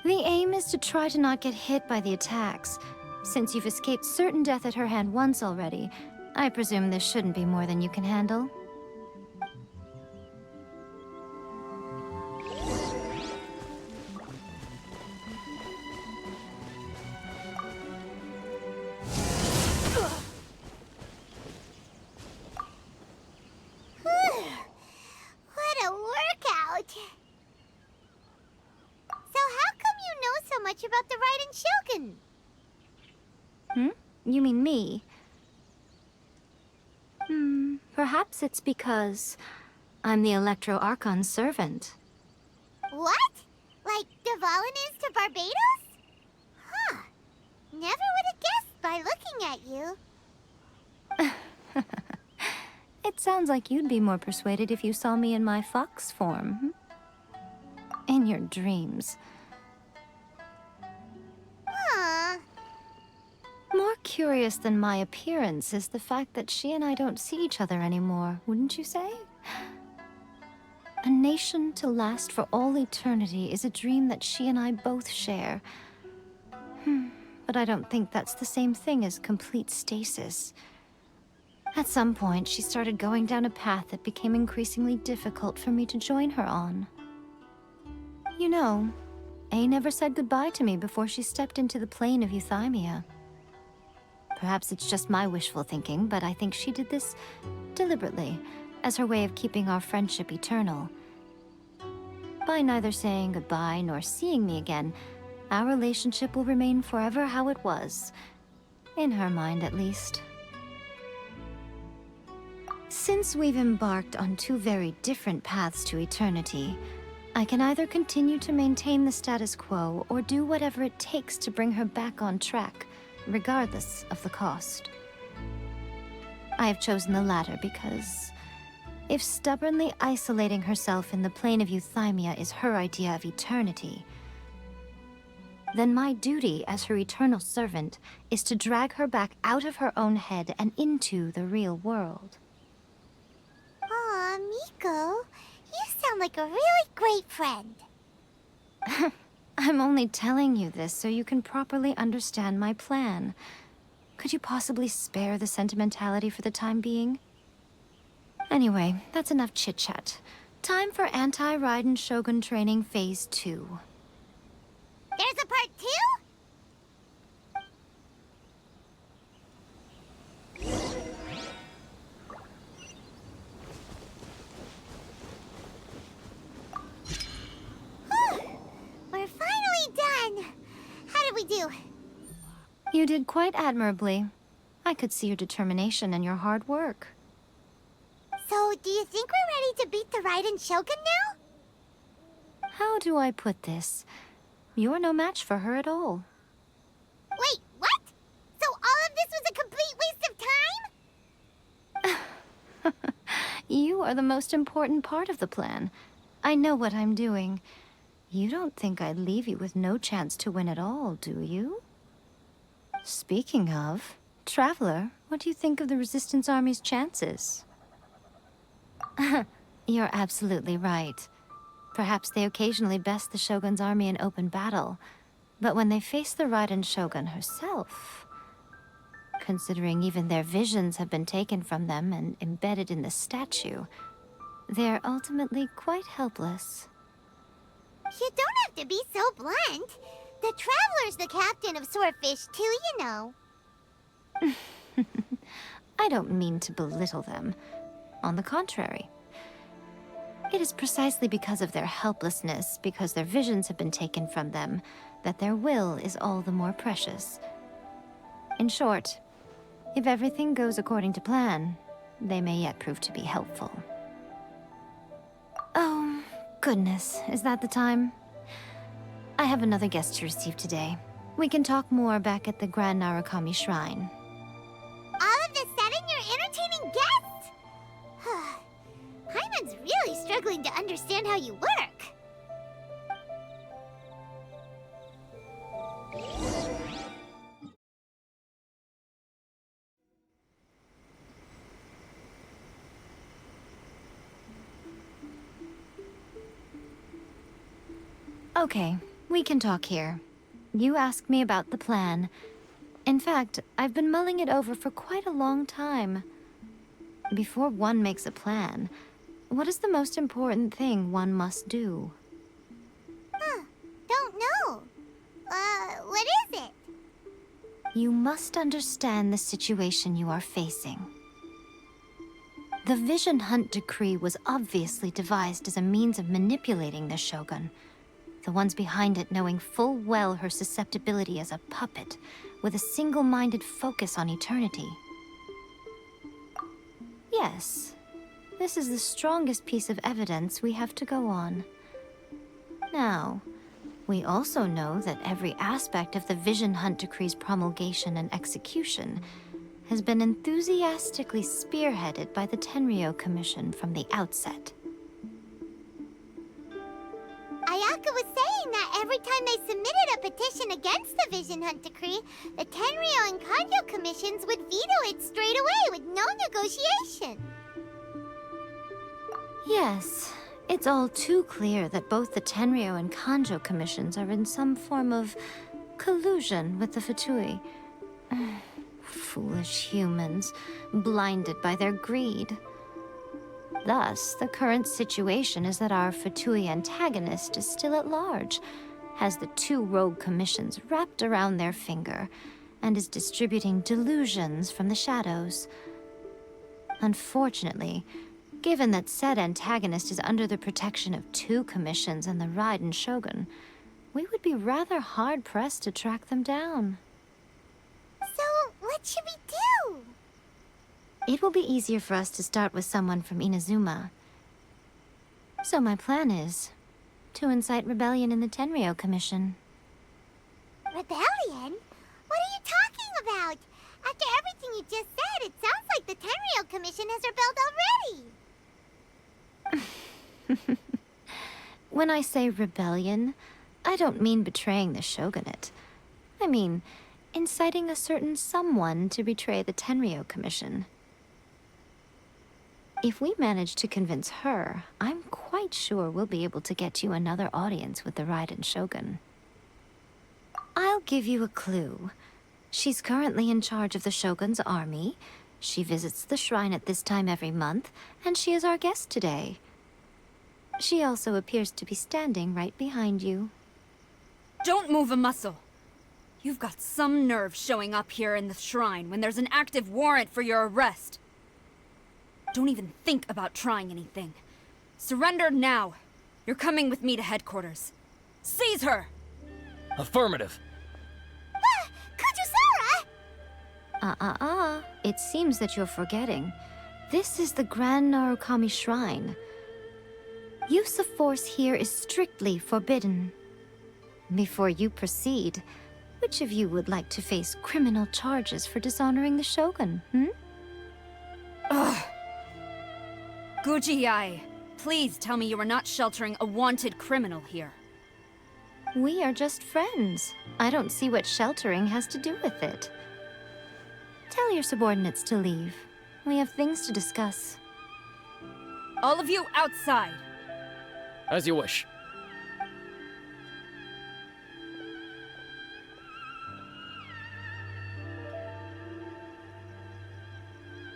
The aim is to try to not get hit by the attacks. Since you've escaped certain death at her hand once already, I presume this shouldn't be more than you can handle. hidden. You mean me? Perhaps it's because I'm the Electro Archon's servant. What? Like Devalin is to Barbados? Huh. Never would have guessed by looking at you. It sounds like you'd be more persuaded if you saw me in my fox form. In your dreams. Huh. More curious than my appearance is the fact that she and I don't see each other anymore, wouldn't you say? A nation to last for all eternity is a dream that she and I both share. But I don't think that's the same thing as complete stasis. At some point, she started going down a path that became increasingly difficult for me to join her on. You know, A never said goodbye to me before she stepped into the plane of Euthymia. Perhaps it's just my wishful thinking, but I think she did this deliberately, as her way of keeping our friendship eternal. By neither saying goodbye nor seeing me again, our relationship will remain forever how it was. In her mind, at least. Since we've embarked on two very different paths to eternity, I can either continue to maintain the status quo or do whatever it takes to bring her back on track, regardless of the cost. I have chosen the latter because if stubbornly isolating herself in the plane of Euthymia is her idea of eternity, then my duty as her eternal servant is to drag her back out of her own head and into the real world. Aw, Miko, you sound like a really great friend. I'm only telling you this so you can properly understand my plan. Could you possibly spare the sentimentality for the time being? Anyway, that's enough chit-chat. Time for Anti-Raiden Shogun Training Phase 2. There's a part 2? We're finally done. How did we do? You did quite admirably. I could see your determination and your hard work. So, do you think we're ready to beat the Raiden Shogun now? How do I put this? You're no match for her at all. Wait, what? So all of this was a complete waste of time? You are the most important part of the plan. I know what I'm doing. You don't think I'd leave you with no chance to win at all, do you? Speaking of, Traveler, what do you think of the Resistance Army's chances? You're absolutely right. Perhaps they occasionally best the Shogun's army in open battle, but when they face the Raiden Shogun herself, considering even their visions have been taken from them and embedded in the statue, they're ultimately quite helpless. You don't have to be so blunt. The Traveler's the captain of Swordfish too, you know. I don't mean to belittle them. On the contrary. It is precisely because of their helplessness, because their visions have been taken from them, that their will is all the more precious. In short, if everything goes according to plan, they may yet prove to be helpful. Oh, goodness, is that the time? I have another guest to receive today. We can talk more back at the Grand Narukami Shrine. All of this sudden you're entertaining guests? Paimon's really struggling to understand how you work. Okay, we can talk here. You asked me about the plan. In fact, I've been mulling it over for quite a long time. Before one makes a plan, what is the most important thing one must do? Don't know. What is it? You must understand the situation you are facing. The Vision Hunt Decree was obviously devised as a means of manipulating the Shogun. the ones behind it knowing full well her susceptibility as a puppet, with a single-minded focus on eternity. Yes, this is the strongest piece of evidence we have to go on. Now, we also know that every aspect of the Vision Hunt Decree's promulgation and execution has been enthusiastically spearheaded by the Tenryou Commission from the outset. Ayaka was saying that every time they submitted a petition against the Vision Hunt Decree, the Tenryou and Kanjo commissions would veto it straight away with no negotiation. Yes, it's all too clear that both the Tenryou and Kanjo commissions are in some form of collusion with the Fatui. Foolish humans, blinded by their greed. Thus, the current situation is that our Fatui antagonist is still at large, has the two rogue commissions wrapped around their finger, and is distributing delusions from the shadows. Unfortunately, given that said antagonist is under the protection of two commissions and the Raiden Shogun, we would be rather hard-pressed to track them down. So, what should we do? It will be easier for us to start with someone from Inazuma. So my plan is to incite rebellion in the Tenryou Commission. Rebellion? What are you talking about? After everything you just said, it sounds like the Tenryou Commission has rebelled already. When I say rebellion, I don't mean betraying the shogunate. I mean inciting a certain someone to betray the Tenryou Commission. If we manage to convince her, I'm quite sure we'll be able to get you another audience with the Raiden Shogun. I'll give you a clue. She's currently in charge of the Shogun's army. She visits the shrine at this time every month, and she is our guest today. She also appears to be standing right behind you. Don't move a muscle. You've got some nerve showing up here in the shrine when there's an active warrant for your arrest. Don't even think about trying anything. Surrender now. You're coming with me to headquarters. Seize her! Affirmative. Kujusara! It seems that you're forgetting. This is the Grand Narukami Shrine. Use of force here is strictly forbidden. Before you proceed, which of you would like to face criminal charges for dishonoring the Shogun, Ugh. Guji-ai, please tell me you are not sheltering a wanted criminal here. We are just friends. I don't see what sheltering has to do with it. Tell your subordinates to leave. We have things to discuss. All of you outside! As you wish.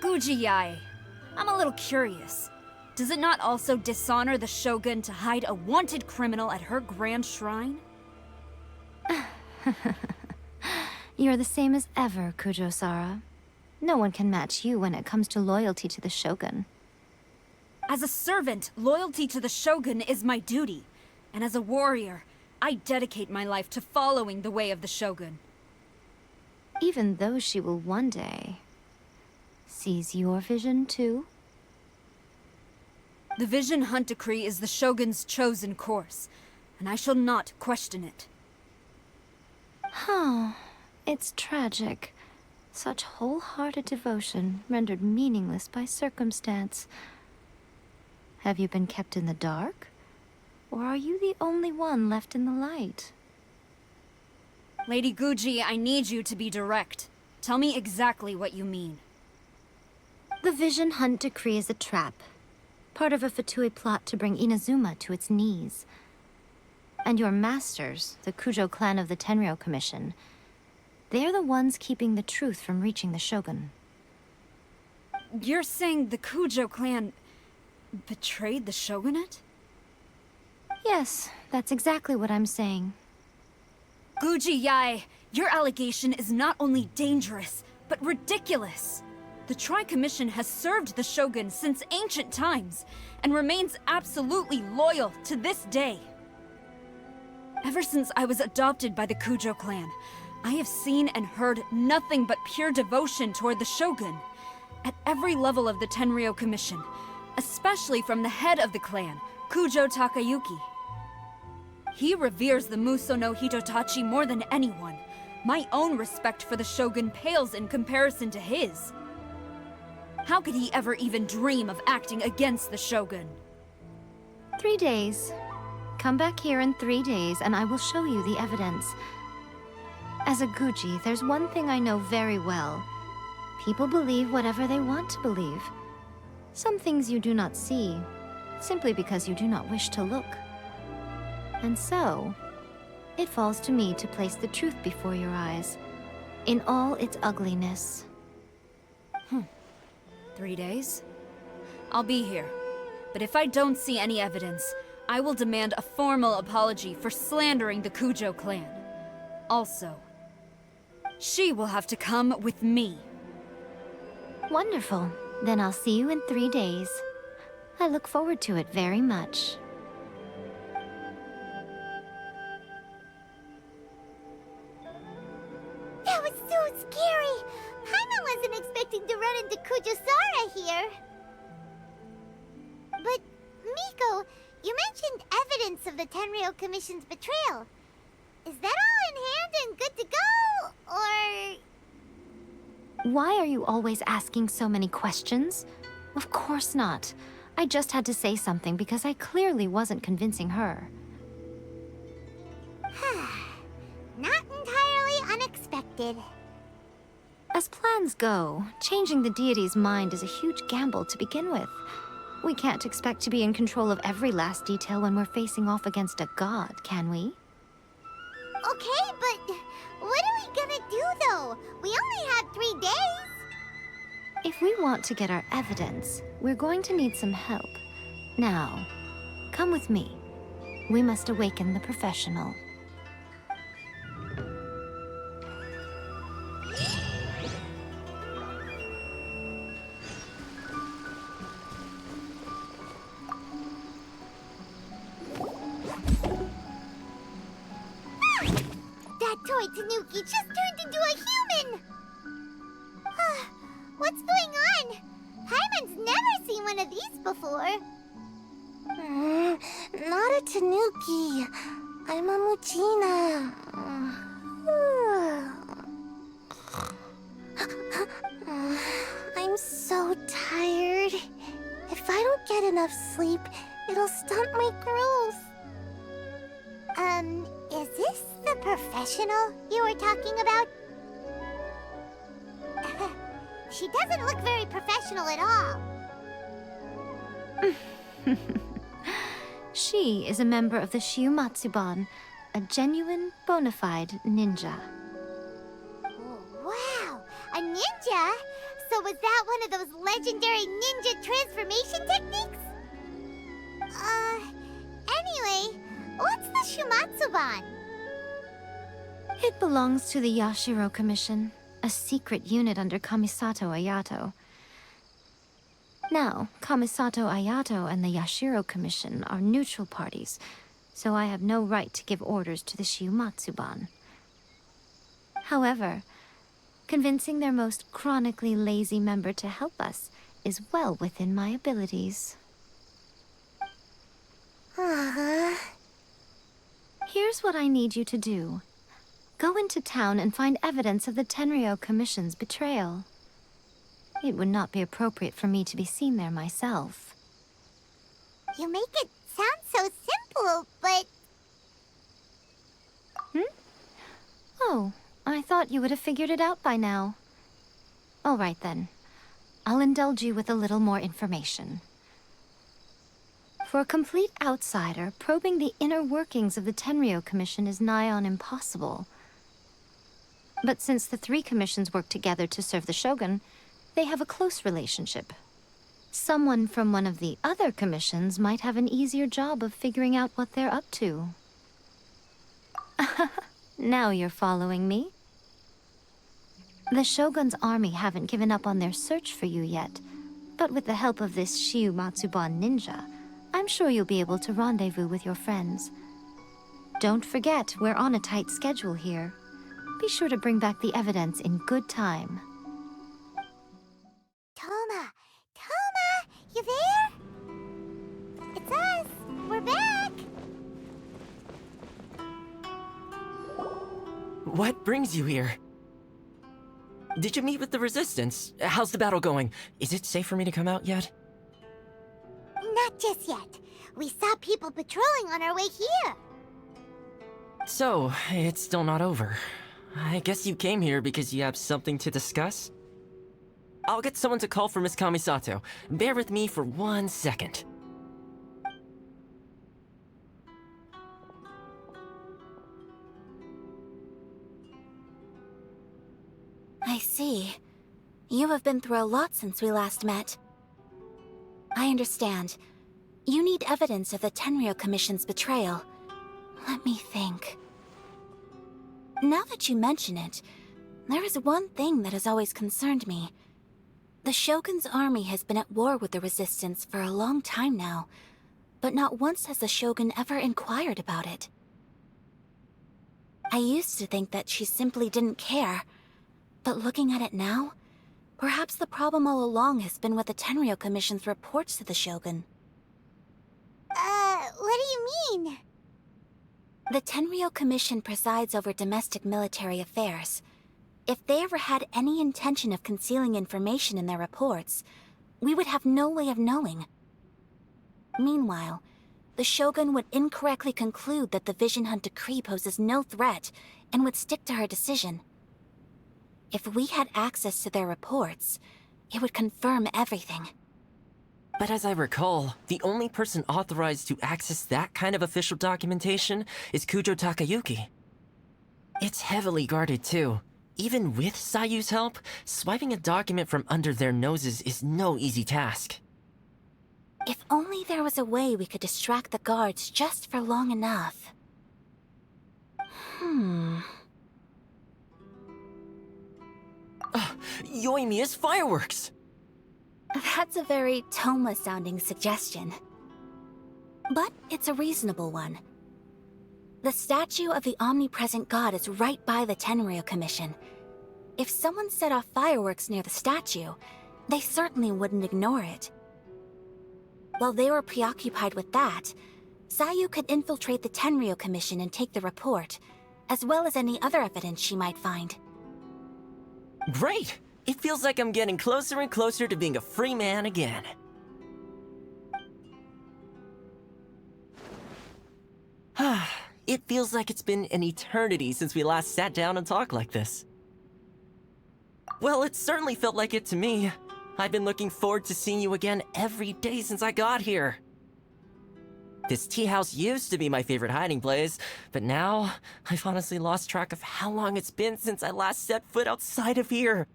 Guji-ai, I'm a little curious. Does it not also dishonor the Shogun to hide a wanted criminal at her grand shrine? You're the same as ever, Kujo-Sara. No one can match you when it comes to loyalty to the Shogun. As a servant, loyalty to the Shogun is my duty. And as a warrior, I dedicate my life to following the way of the Shogun. Even though she will one day seize your vision too? The Vision Hunt Decree is the Shogun's chosen course, and I shall not question it. It's tragic. Such wholehearted devotion rendered meaningless by circumstance. Have you been kept in the dark? Or are you the only one left in the light? Lady Guji, I need you to be direct. Tell me exactly what you mean. The Vision Hunt Decree is a trap. Part of a Fatui plot to bring Inazuma to its knees. And your masters, the Kujo clan of the Tenryou Commission, they're the ones keeping the truth from reaching the Shogun. You're saying the Kujo clan betrayed the Shogunate? Yes, that's exactly what I'm saying. Guji-ai, your allegation is not only dangerous, but ridiculous. The Tri-Commission has served the Shogun since ancient times, and remains absolutely loyal to this day. Ever since I was adopted by the Kujo clan, I have seen and heard nothing but pure devotion toward the Shogun. At every level of the Tenryou Commission, especially from the head of the clan, Kujo Takayuki. He reveres the Muso no Hitotachi more than anyone. My own respect for the Shogun pales in comparison to his. How could he ever even dream of acting against the Shogun? 3 days. Come back here in 3 days and I will show you the evidence. As a Guji, there's one thing I know very well. People believe whatever they want to believe. Some things you do not see, simply because you do not wish to look. And so, it falls to me to place the truth before your eyes, in all its ugliness. 3 days? I'll be here. But if I don't see any evidence, I will demand a formal apology for slandering the Kujo clan. Also, she will have to come with me. Wonderful. Then I'll see you in 3 days. I look forward to it very much. That was so scary! Paimon wasn't expecting to run into Kujosara here. But, Miko, you mentioned evidence of the Tenryou Commission's betrayal. Is that all in hand and good to go, or...? Why are you always asking so many questions? Of course not. I just had to say something because I clearly wasn't convincing her. Not entirely unexpected. As plans go, changing the deity's mind is a huge gamble to begin with. We can't expect to be in control of every last detail when we're facing off against a god, can we? Okay, but what are we gonna do, though? We only have 3 days. If we want to get our evidence, we're going to need some help. Now, come with me. We must awaken the professional. That toy Tanuki just turned into a human! What's going on? Paimon's never seen one of these before. Not a Tanuki. I'm a Muchina. I'm so tired. If I don't get enough sleep, it'll stunt my growth. Is this the professional you were talking about? She doesn't look very professional at all. She is a member of the Shiumatsuban, a genuine, bona fide ninja. Oh, wow, a ninja? So was that one of those legendary ninja transformation techniques? Anyway, what's the Shumatsuban? It belongs to the Yashiro Commission, a secret unit under Kamisato Ayato. Now, Kamisato Ayato and the Yashiro Commission are neutral parties, so I have no right to give orders to the Shiumatsuban. However, convincing their most chronically lazy member to help us is well within my abilities. Here's what I need you to do. Go into town and find evidence of the Tenryou Commission's betrayal. It would not be appropriate for me to be seen there myself. You make it sound so simple, but... Oh, I thought you would have figured it out by now. All right then. I'll indulge you with a little more information. For a complete outsider, probing the inner workings of the Tenryou Commission is nigh on impossible. But since the 3 commissions work together to serve the Shogun, they have a close relationship. Someone from one of the other commissions might have an easier job of figuring out what they're up to. Now you're following me. The Shogun's army haven't given up on their search for you yet, but with the help of this Shiumatsuban ninja, I'm sure you'll be able to rendezvous with your friends. Don't forget, we're on a tight schedule here. Be sure to bring back the evidence in good time. Toma! Toma! You there? It's us! We're back! What brings you here? Did you meet with the Resistance? How's the battle going? Is it safe for me to come out yet? Not just yet. We saw people patrolling on our way here. So, it's still not over. I guess you came here because you have something to discuss? I'll get someone to call for Miss Kamisato. Bear with me for 1 second. I see. You have been through a lot since we last met. I understand. You need evidence of the Tenryou Commission's betrayal. Let me think. Now that you mention it, there is one thing that has always concerned me. The Shogun's army has been at war with the Resistance for a long time now, but not once has the Shogun ever inquired about it. I used to think that she simply didn't care, but looking at it now, perhaps the problem all along has been with the Tenryou Commission's reports to the Shogun. What do you mean? The Tenryou Commission presides over domestic military affairs. If they ever had any intention of concealing information in their reports, we would have no way of knowing. Meanwhile, the Shogun would incorrectly conclude that the Vision Hunt decree poses no threat and would stick to her decision. If we had access to their reports, it would confirm everything. But as I recall, the only person authorized to access that kind of official documentation is Kujo Takayuki. It's heavily guarded too. Even with Sayu's help, swiping a document from under their noses is no easy task. If only there was a way we could distract the guards just for long enough. Yoimiya's fireworks! That's a very Toma-sounding suggestion. But it's a reasonable one. The statue of the omnipresent god is right by the Tenryou Commission. If someone set off fireworks near the statue, they certainly wouldn't ignore it. While they were preoccupied with that, Sayu could infiltrate the Tenryou Commission and take the report, as well as any other evidence she might find. Great! It feels like I'm getting closer and closer to being a free man again. It feels like it's been an eternity since we last sat down and talked like this. Well, it certainly felt like it to me. I've been looking forward to seeing you again every day since I got here. This tea house used to be my favorite hiding place, but now I've honestly lost track of how long it's been since I last set foot outside of here.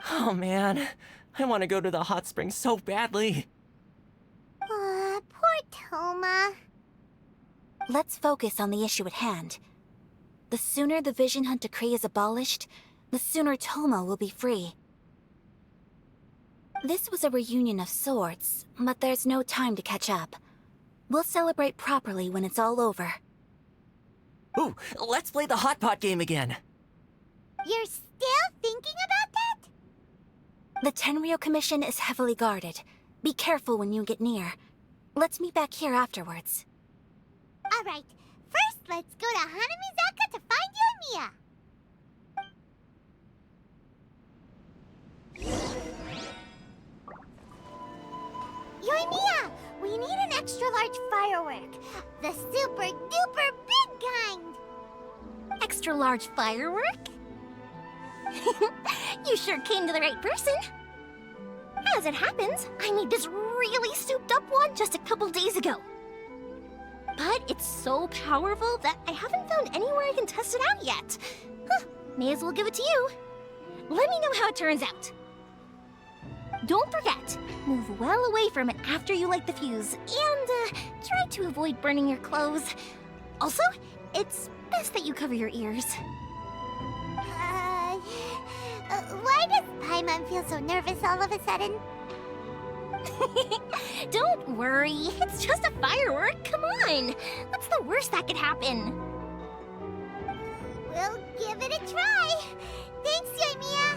Oh man, I want to go to the hot springs so badly. Poor Toma. Let's focus on the issue at hand. The sooner the Vision Hunt decree is abolished, the sooner Toma will be free. This was a reunion of sorts, but there's no time to catch up. We'll celebrate properly when it's all over. Ooh, let's play the hot pot game again. You're still thinking about that? The Tenryou Commission is heavily guarded. Be careful when you get near. Let's meet back here afterwards. Alright, first let's go to Hanamizaka to find Yoimiya! Yoimiya! We need an extra-large firework. The super-duper big kind! Extra-large firework? You sure came to the right person. As it happens, I made this really souped-up one just a couple days ago. But it's so powerful that I haven't found anywhere I can test it out yet. May as well give it to you. Let me know how it turns out. Don't forget, move well away from it after you light the fuse, and try to avoid burning your clothes. Also, it's best that you cover your ears. Why does Paimon feel so nervous all of a sudden? Don't worry, it's just a firework. Come on. What's the worst that could happen? We'll give it a try. Thanks, Yoimiya.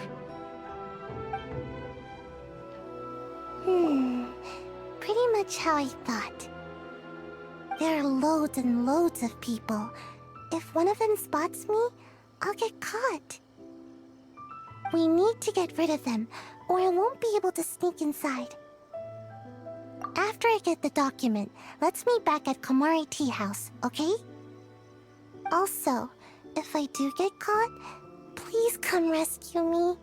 Pretty much how I thought. There are loads and loads of people. If one of them spots me, I'll get caught. We need to get rid of them, or I won't be able to sneak inside. After I get the document, let's meet back at Komari Tea House, okay? Also, if I do get caught, please come rescue me.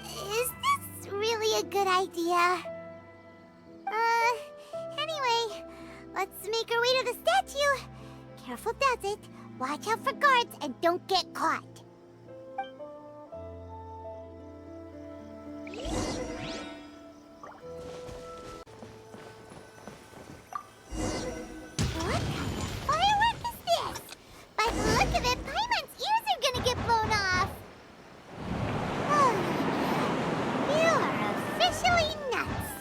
Is this really a good idea? Anyway, let's make our way to the statue. Careful does it. Watch out for guards and don't get caught. What kind of firework is this? By the look of it, Paimon's ears are gonna get blown off. Oh, you are officially nuts.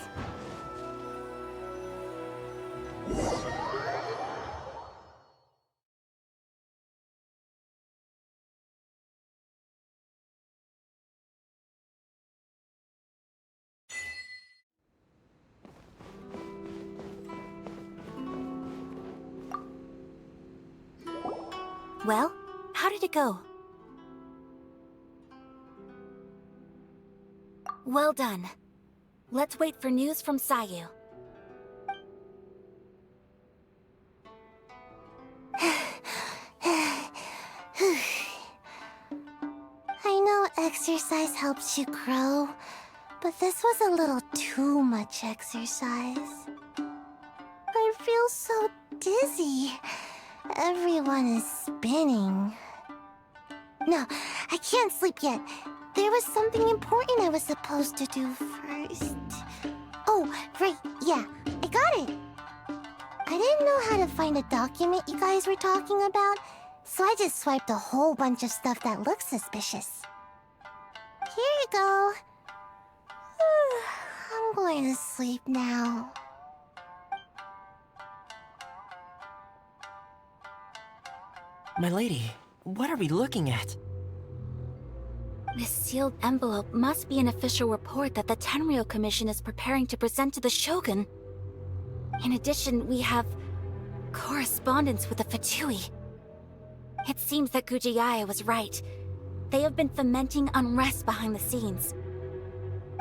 Well, how did it go? Well done. Let's wait for news from Sayu. I know exercise helps you grow, but this was a little too much exercise. I feel so dizzy. Everyone is spinning. No, I can't sleep yet. There was something important I was supposed to do first. Oh, right, yeah, I got it. I didn't know how to find a document you guys were talking about, so I just swiped a whole bunch of stuff that looks suspicious. Here you go. I'm going to sleep now. My lady, what are we looking at? This sealed envelope must be an official report that the Tenryou Commission is preparing to present to the Shogun. In addition, we have correspondence with the Fatui. It seems that Gujiaya was right. They have been fomenting unrest behind the scenes.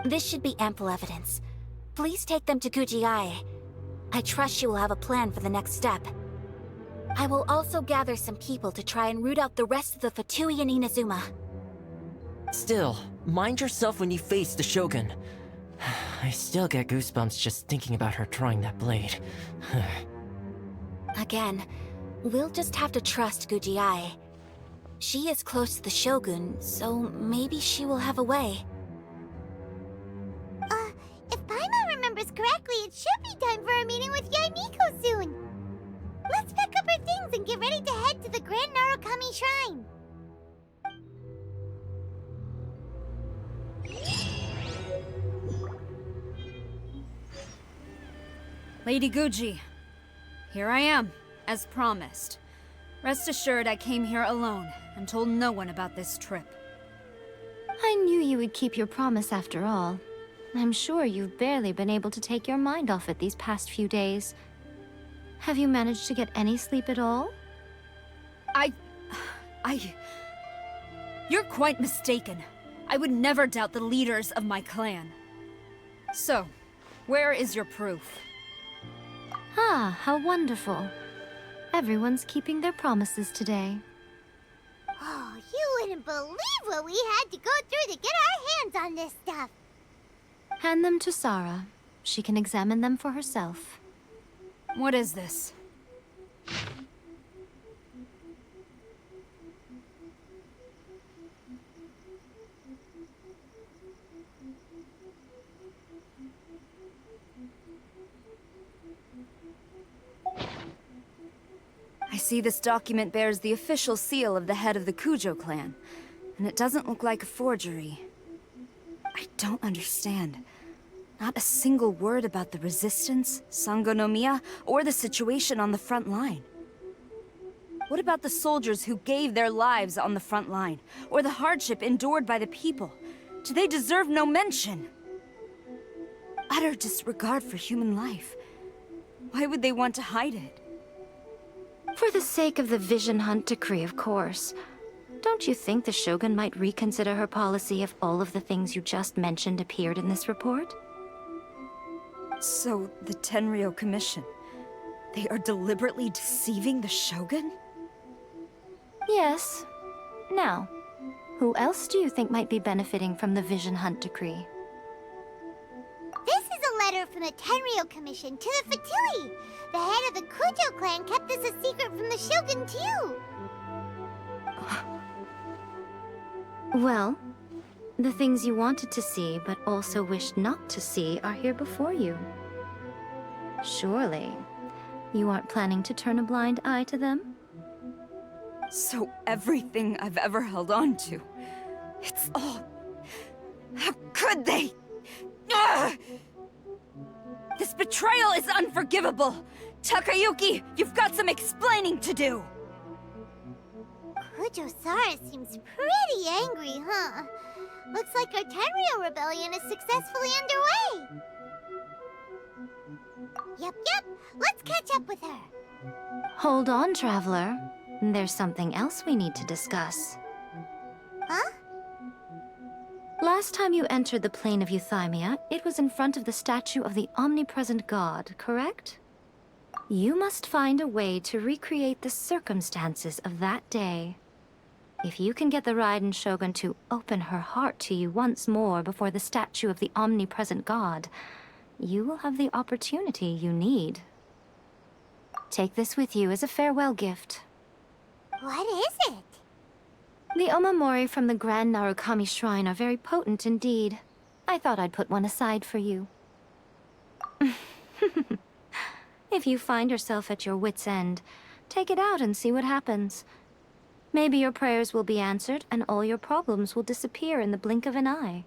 This should be ample evidence. Please take them to Gujiaya. I trust she will have a plan for the next step. I will also gather some people to try and root out the rest of the Fatui in Inazuma. Still, mind yourself when you face the Shogun. I still get goosebumps just thinking about her drawing that blade. Again, we'll just have to trust Gujiai. She is close to the Shogun, so maybe she will have a way. If Paimon remembers correctly, it should be time for a meeting with Yaimiko soon. Let's pack up our things and get ready to head to the Grand Narukami Shrine. Lady Guji, here I am, as promised. Rest assured I came here alone and told no one about this trip. I knew you would keep your promise after all. I'm sure you've barely been able to take your mind off it these past few days. Have you managed to get any sleep at all? You're quite mistaken. I would never doubt the leaders of my clan. So, where is your proof? Ah, how wonderful. Everyone's keeping their promises today. Oh, you wouldn't believe what we had to go through to get our hands on this stuff. Hand them to Sarah. She can examine them for herself. What is this? I see this document bears the official seal of the head of the Kujo clan, and it doesn't look like a forgery. I don't understand. Not a single word about the resistance, Sangonomiya, or the situation on the front line. What about the soldiers who gave their lives on the front line, or the hardship endured by the people? Do they deserve no mention? Utter disregard for human life. Why would they want to hide it? For the sake of the Vision Hunt decree, of course. Don't you think the Shogun might reconsider her policy if all of the things you just mentioned appeared in this report? So, the Tenryou Commission, they are deliberately deceiving the Shogun? Yes. Now, who else do you think might be benefiting from the Vision Hunt decree? This is a letter from the Tenryou Commission to the Fatui. The head of the Kujo clan kept this a secret from the Shogun, too. Well, the things you wanted to see but also wished not to see are here before you. Surely, you aren't planning to turn a blind eye to them? So everything I've ever held on to, it's all... How could they? Ugh! This betrayal is unforgivable! Takayuki, you've got some explaining to do! Kujo-Sara seems pretty angry, huh? Looks like our Tenryou rebellion is successfully underway. Yep. Let's catch up with her. Hold on, Traveler. There's something else we need to discuss. Huh? Last time you entered the plane of Euthymia, it was in front of the statue of the omnipresent god, correct? You must find a way to recreate the circumstances of that day. If you can get the Raiden Shogun to open her heart to you once more before the statue of the omnipresent god, you will have the opportunity you need. Take this with you as a farewell gift. What is it? The omamori from the Grand Narukami Shrine are very potent indeed. I thought I'd put one aside for you. If you find yourself at your wit's end, take it out and see what happens. Maybe your prayers will be answered and all your problems will disappear in the blink of an eye.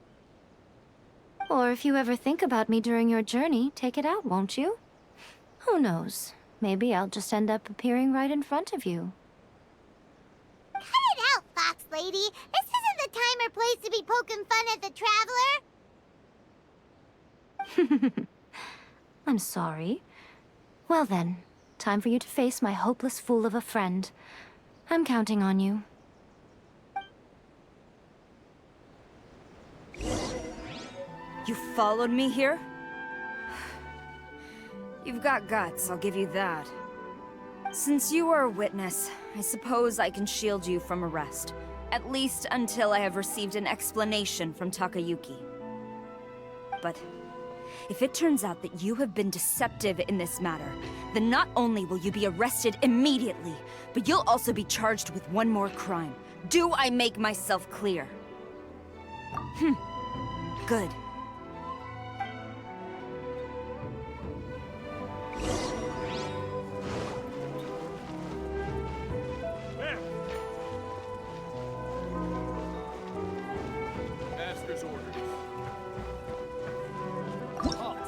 Or if you ever think about me during your journey, take it out, won't you? Who knows? Maybe I'll just end up appearing right in front of you. Cut it out, Fox Lady! This isn't the time or place to be poking fun at the Traveler! I'm sorry. Well then, time for you to face my hopeless fool of a friend. I'm counting on you. You followed me here? You've got guts, I'll give you that. Since you are a witness, I suppose I can shield you from arrest. At least until I have received an explanation from Takayuki. But if it turns out that you have been deceptive in this matter, then not only will you be arrested immediately, but you'll also be charged with one more crime. Do I make myself clear? Good. Master's orders. Halt.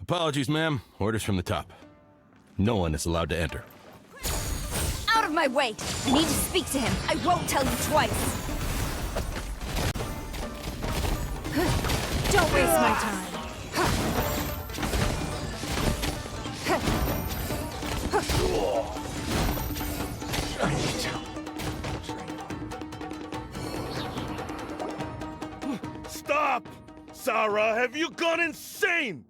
Apologies, ma'am. Orders from the top. No one is allowed to enter. Out of my way! I need to speak to him. I won't tell you twice. Don't waste my time. Stop! Sarah, have you gone insane?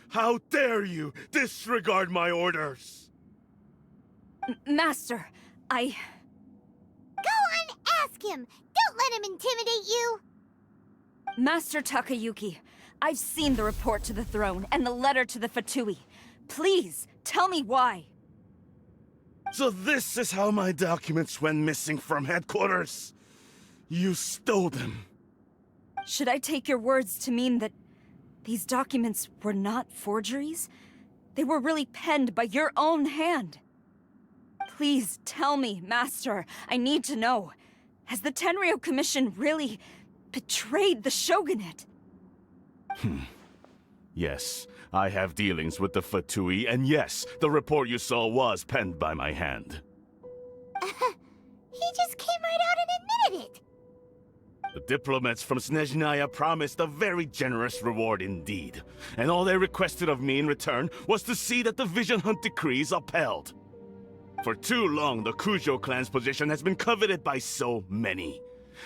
How dare you disregard my orders? Master, Go on, ask him! Don't let him intimidate you! Master Takayuki, I've seen the report to the throne and the letter to the Fatui. Please, tell me why. So this is how my documents went missing from headquarters? You stole them. Should I take your words to mean that These documents were not forgeries? They were really penned by your own hand. Please tell me, Master. I need to know. Has the Tenryo Commission really betrayed the Shogunate? Yes, I have dealings with the Fatui, and yes, the report you saw was penned by my hand. He just came right out and admitted it. The diplomats from Snezhnaya promised a very generous reward indeed, and all they requested of me in return was to see that the Vision Hunt decree is upheld. For too long, the Kujo clan's position has been coveted by so many.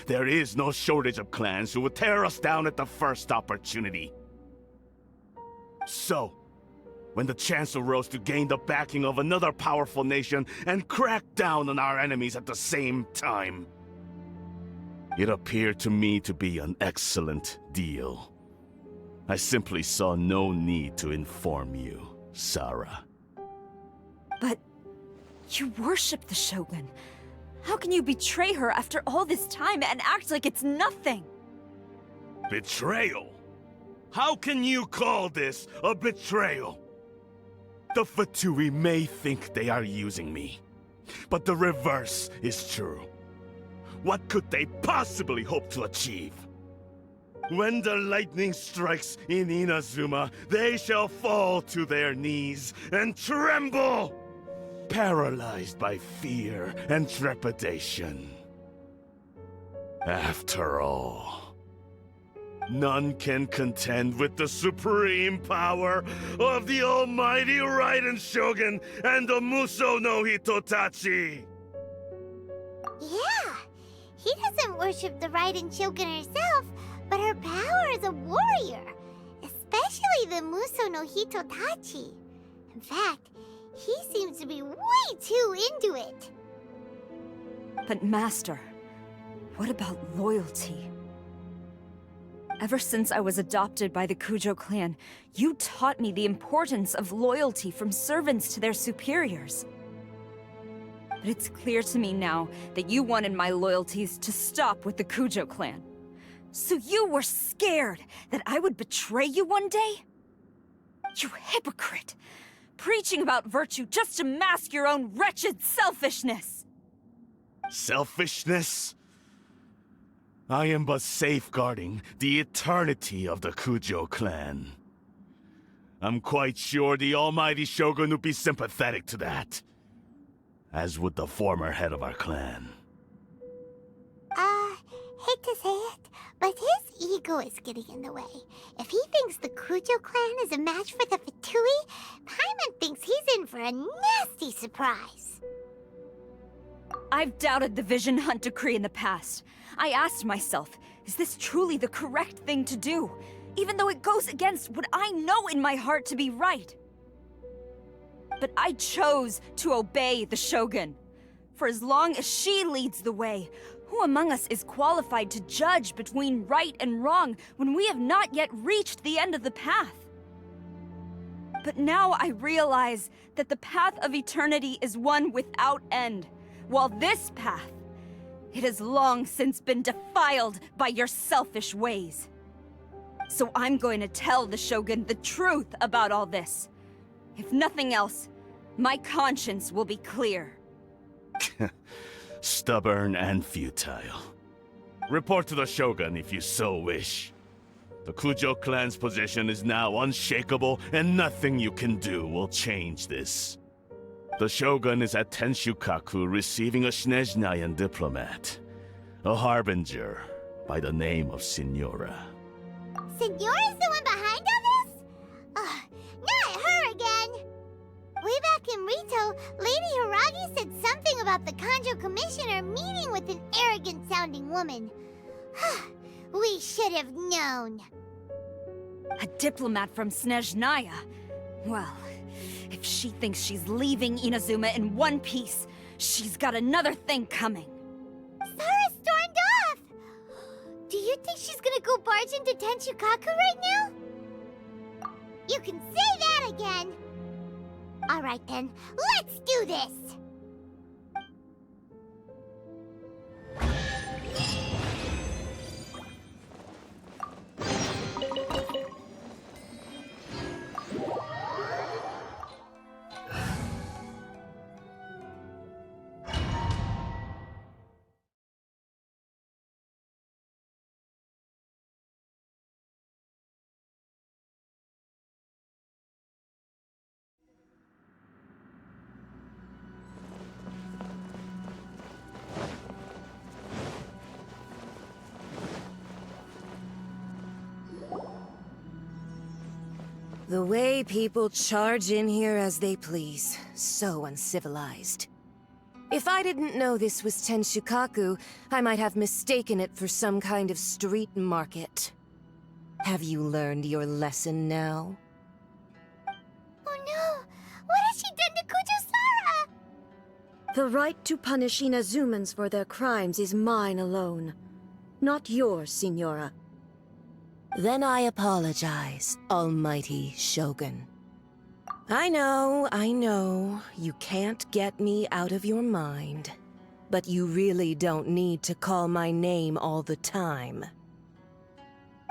There is no shortage of clans who would tear us down at the first opportunity. So, when the chance arose to gain the backing of another powerful nation and crack down on our enemies at the same time, it appeared to me to be an excellent deal. I simply saw no need to inform you, Sarah. But you worship the Shogun. How can you betray her after all this time and act like it's nothing? Betrayal? How can you call this a betrayal? The Fatui may think they are using me, but the reverse is true. What could they possibly hope to achieve? When the lightning strikes in Inazuma, they shall fall to their knees and tremble, paralyzed by fear and trepidation. After all, none can contend with the supreme power of the almighty Raiden Shogun and the Muso no Hitotachi! Yeah, he doesn't worship the Raiden Shogun herself, but her power as a warrior, especially the Muso no Hitotachi. In fact, he seems to be way too into it. But Master, what about loyalty? Ever since I was adopted by the Kujo clan, you taught me the importance of loyalty from servants to their superiors. But it's clear to me now that you wanted my loyalties to stop with the Kujo clan. So you were scared that I would betray you one day? You hypocrite! Preaching about virtue just to mask your own wretched selfishness! Selfishness? I am but safeguarding the eternity of the Kujo clan. I'm quite sure the almighty Shogun would be sympathetic to that. As would the former head of our clan. Hate to say it, but his ego is getting in the way. If he thinks the Kujo clan is a match for the Fatui, Paimon thinks he's in for a nasty surprise. I've doubted the Vision Hunt decree in the past. I asked myself, is this truly the correct thing to do? Even though it goes against what I know in my heart to be right. But I chose to obey the Shogun. For as long as she leads the way, who among us is qualified to judge between right and wrong when we have not yet reached the end of the path? But now I realize that the path of eternity is one without end, while this path, it has long since been defiled by your selfish ways. So I'm going to tell the Shogun the truth about all this. If nothing else, my conscience will be clear. Stubborn and futile. Report to the Shogun if you so wish. The Kujo clan's position is now unshakable, and nothing you can do will change this. The Shogun is at Tenshukaku receiving a Snezhnayan diplomat, a harbinger by the name of Signora. Signora's the one behind all this? Not her again! Way back in Rito, Lady Hiragi said something about the Kanjo Commissioner meeting with an arrogant-sounding woman. We should have known. A diplomat from Snezhnaya? Well, if she thinks she's leaving Inazuma in one piece, she's got another thing coming. Sarah stormed off! Do you think she's gonna go barge into Tenshukaku right now? You can say that again! Alright then, let's do this! The way people charge in here as they please. So uncivilized. If I didn't know this was Tenshukaku, I might have mistaken it for some kind of street market. Have you learned your lesson now? Oh no! What has she done to Kujusara? The right to punish Inazumans for their crimes is mine alone. Not yours, Signora. Then I apologize, Almighty Shogun. I know, you can't get me out of your mind. But you really don't need to call my name all the time.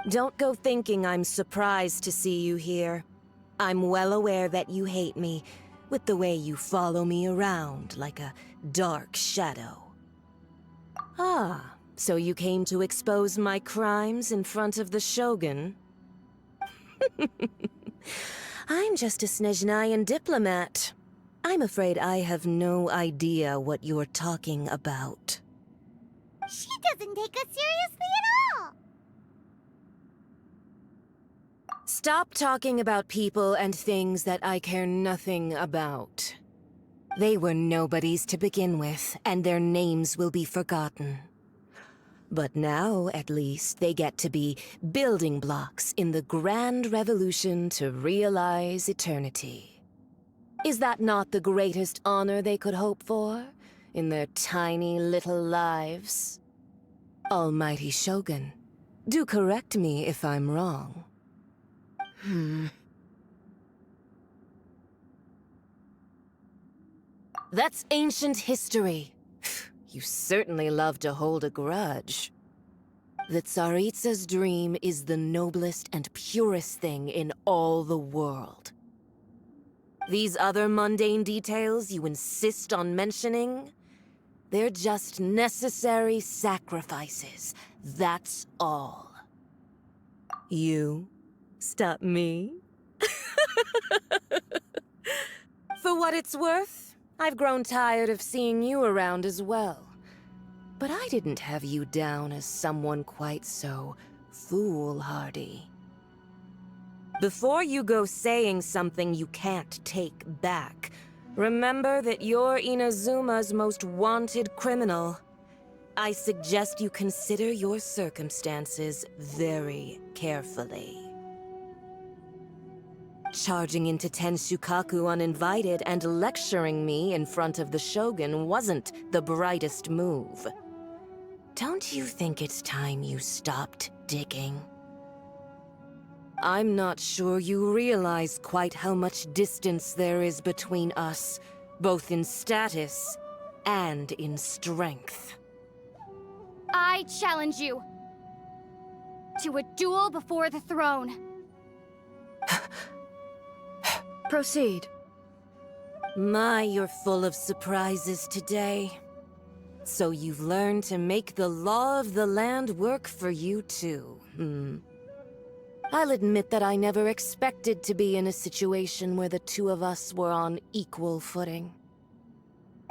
Don't go thinking I'm surprised to see you here. I'm well aware that you hate me, with the way you follow me around like a dark shadow. Ah, so you came to expose my crimes in front of the Shogun? I'm just a Snezhnayan diplomat. I'm afraid I have no idea what you're talking about. She doesn't take us seriously at all! Stop talking about people and things that I care nothing about. They were nobodies to begin with, and their names will be forgotten. But now, at least, they get to be building blocks in the grand revolution to realize eternity. Is that not the greatest honor they could hope for in their tiny little lives? Almighty Shogun, do correct me if I'm wrong. That's ancient history. You certainly love to hold a grudge. The Tsaritsa's dream is the noblest and purest thing in all the world. These other mundane details you insist on mentioning, they're just necessary sacrifices, that's all. You stop me? For what it's worth, I've grown tired of seeing you around as well. But I didn't have you down as someone quite so foolhardy. Before you go saying something you can't take back, remember that you're Inazuma's most wanted criminal. I suggest you consider your circumstances very carefully. Charging into Tenshukaku uninvited and lecturing me in front of the Shogun wasn't the brightest move. Don't you think it's time you stopped digging? I'm not sure you realize quite how much distance there is between us, both in status and in strength. I challenge you to a duel before the throne. Proceed. My, you're full of surprises today. So you've learned to make the law of the land work for you too, I'll admit that I never expected to be in a situation where the two of us were on equal footing.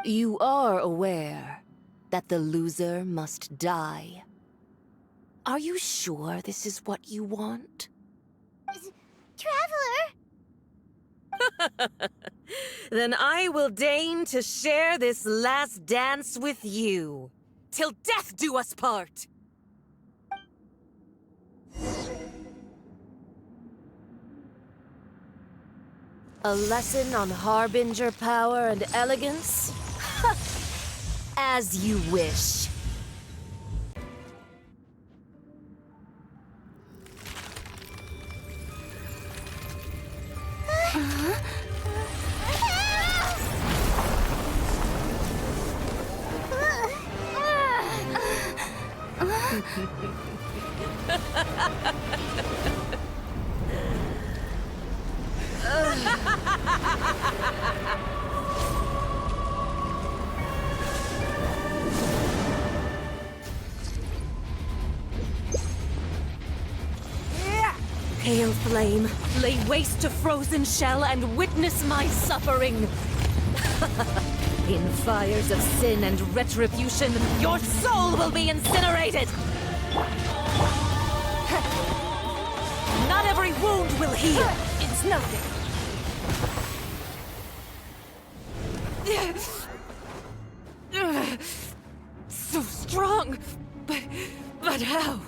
You are aware that the loser must die. Are you sure this is what you want? Traveler! Then I will deign to share this last dance with you. Till death do us part! A lesson on Harbinger power and elegance? As you wish. Pale flame, lay waste to frozen shell and witness my suffering. In fires of sin and retribution, your soul will be incinerated! Not every wound will heal. It's nothing. So strong, but how?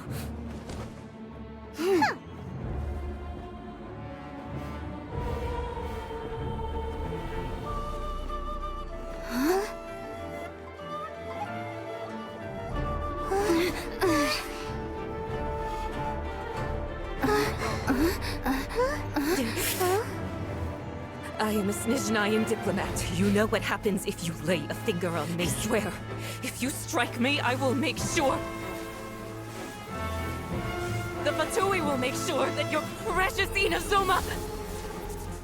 I am a Snezhnayan diplomat. You know what happens if you lay a finger on me. Swear, if you strike me, I will make sure. The Fatui will make sure that your precious Inazuma.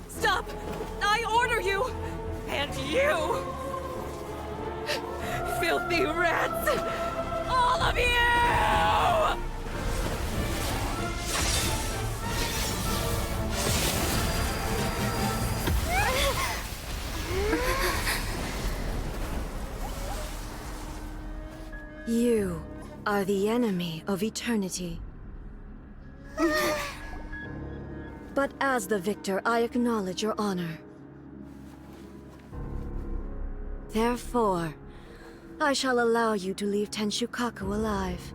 Stop! I order you! And you! Filthy rats! All of you! You are the enemy of eternity. But as the victor, I acknowledge your honor. Therefore, I shall allow you to leave Tenshukaku alive.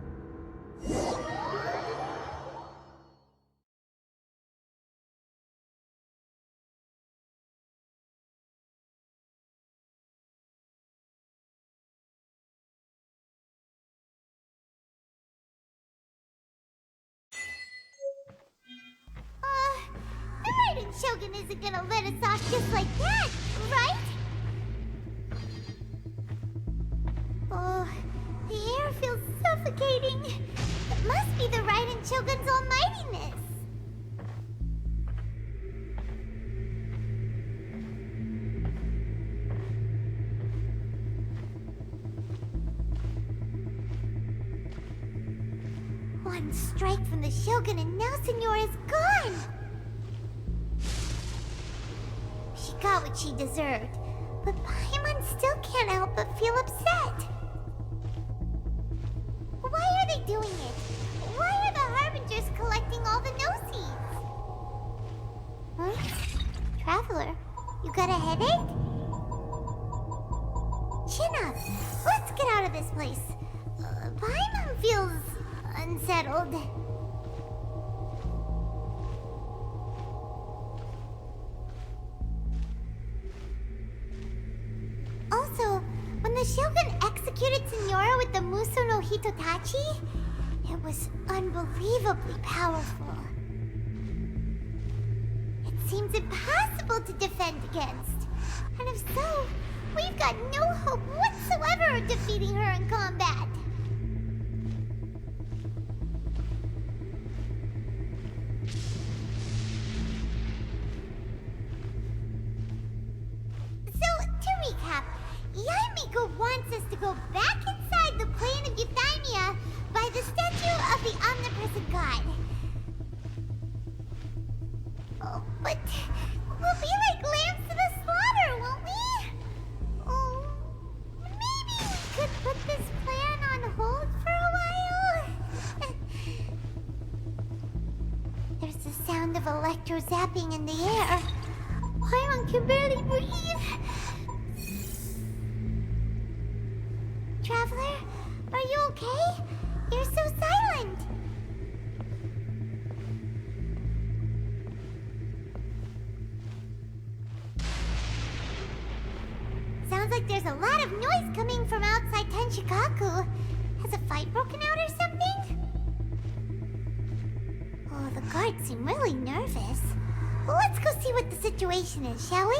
The Raiden Shogun isn't gonna let us off just like that, right? Oh, the air feels suffocating. It must be the Raiden Shogun's almightiness. One strike from the Shogun and now Signora's gone! She got what she deserved, but Paimon still can't help but feel upset. Why are they doing it? Why are the Harbingers collecting all the no-seeds? Huh? Traveler, you got a headache? Chin up! Let's get out of this place. Paimon feels unsettled. Also, when the Shogun executed Signora with the Muso no Hitotachi, it was unbelievably powerful. It seems impossible to defend against. And if so, we've got no hope whatsoever of defeating her in combat. So, to recap, Yaimiko wants us to go back inside the plane of Euthymia by the statue of the omnipresent god. Oh, but we'll be like lambs to the slaughter, won't we? Oh, maybe we could put this plan on hold for a while? There's the sound of electro-zapping in the air. Paimon can barely breathe. Traveler, are you okay? You're so silent. Sounds like there's a lot of noise coming from outside Tenshukaku. Has a fight broken out or something? Oh, the guards seem really nervous. Well, let's go see what the situation is, shall we?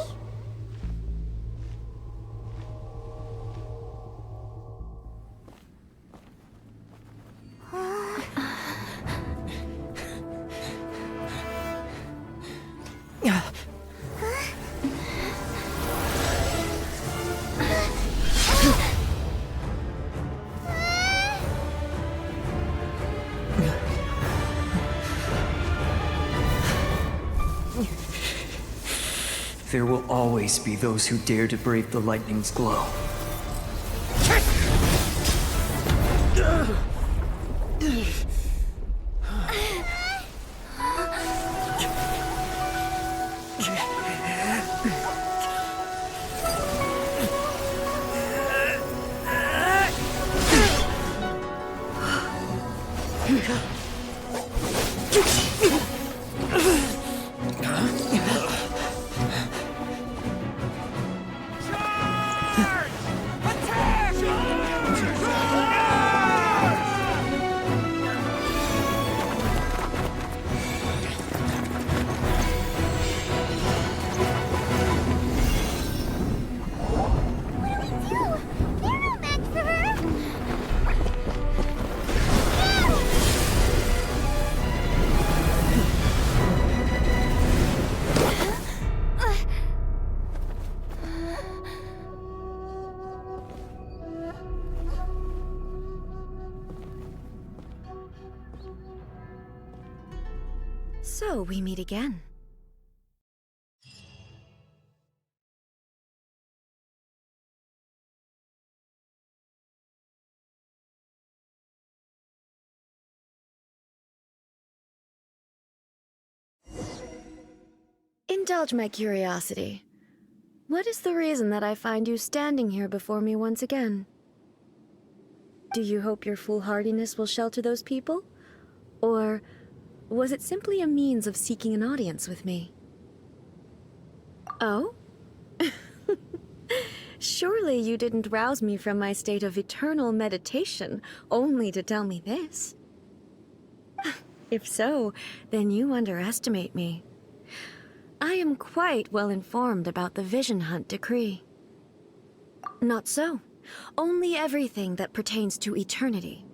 There will always be those who dare to brave the lightning's glow. So we meet again. Indulge my curiosity. What is the reason that I find you standing here before me once again? Do you hope your foolhardiness will shelter those people? Or was it simply a means of seeking an audience with me? Oh? Surely you didn't rouse me from my state of eternal meditation only to tell me this. If so, then you underestimate me. I am quite well informed about the Vision Hunt decree. Not so. Only everything that pertains to eternity.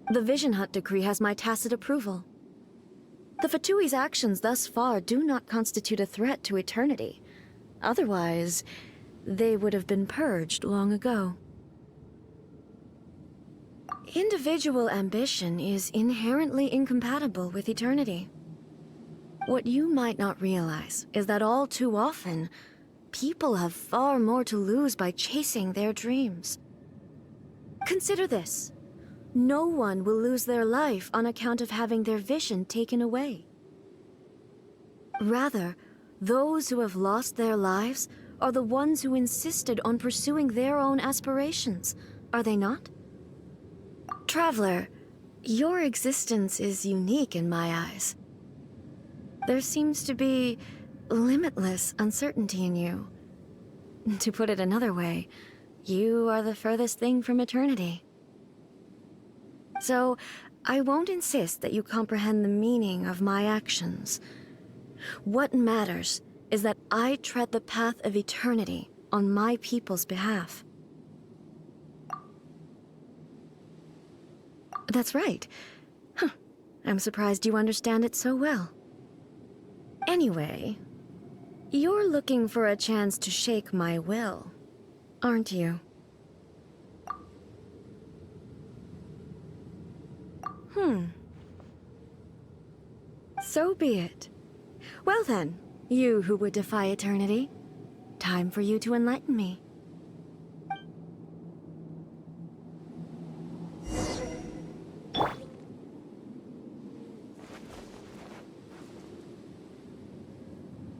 The Vision Hunt decree has my tacit approval. The Fatui's actions thus far do not constitute a threat to eternity. Otherwise, they would have been purged long ago. Individual ambition is inherently incompatible with eternity. What you might not realize is that all too often, people have far more to lose by chasing their dreams. Consider this. No one will lose their life on account of having their vision taken away. Rather, those who have lost their lives are the ones who insisted on pursuing their own aspirations, are they not? Traveler, your existence is unique in my eyes. There seems to be limitless uncertainty in you. To put it another way, you are the furthest thing from eternity. So, I won't insist that you comprehend the meaning of my actions. What matters is that I tread the path of eternity on my people's behalf. That's right. Huh. I'm surprised you understand it so well. Anyway, you're looking for a chance to shake my will, aren't you? So be it. Well then, you who would defy eternity, time for you to enlighten me.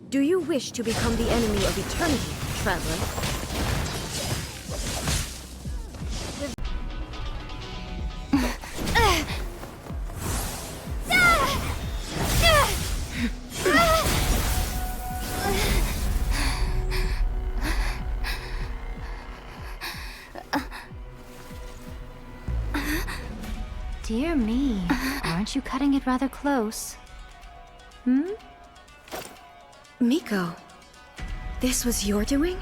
Do you wish to become the enemy of eternity, traveler? Dear me, aren't you cutting it rather close? Miko, this was your doing?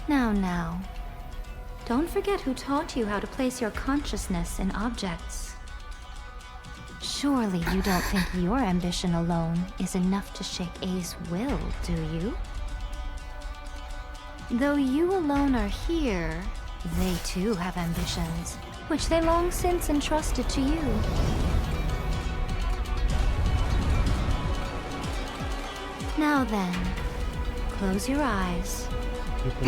Now. Don't forget who taught you how to place your consciousness in objects. Surely you don't think your ambition alone is enough to shake A's will, do you? Though you alone are here, they too have ambitions, which they long since entrusted to you. Now then, close your eyes. I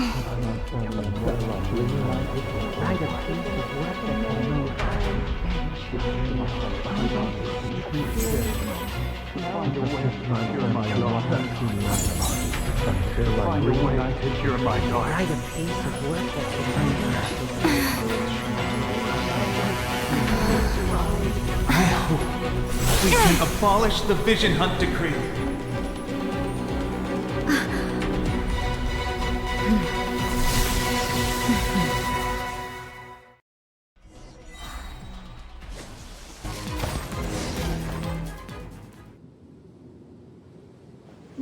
hope we can abolish the Vision Hunt decree.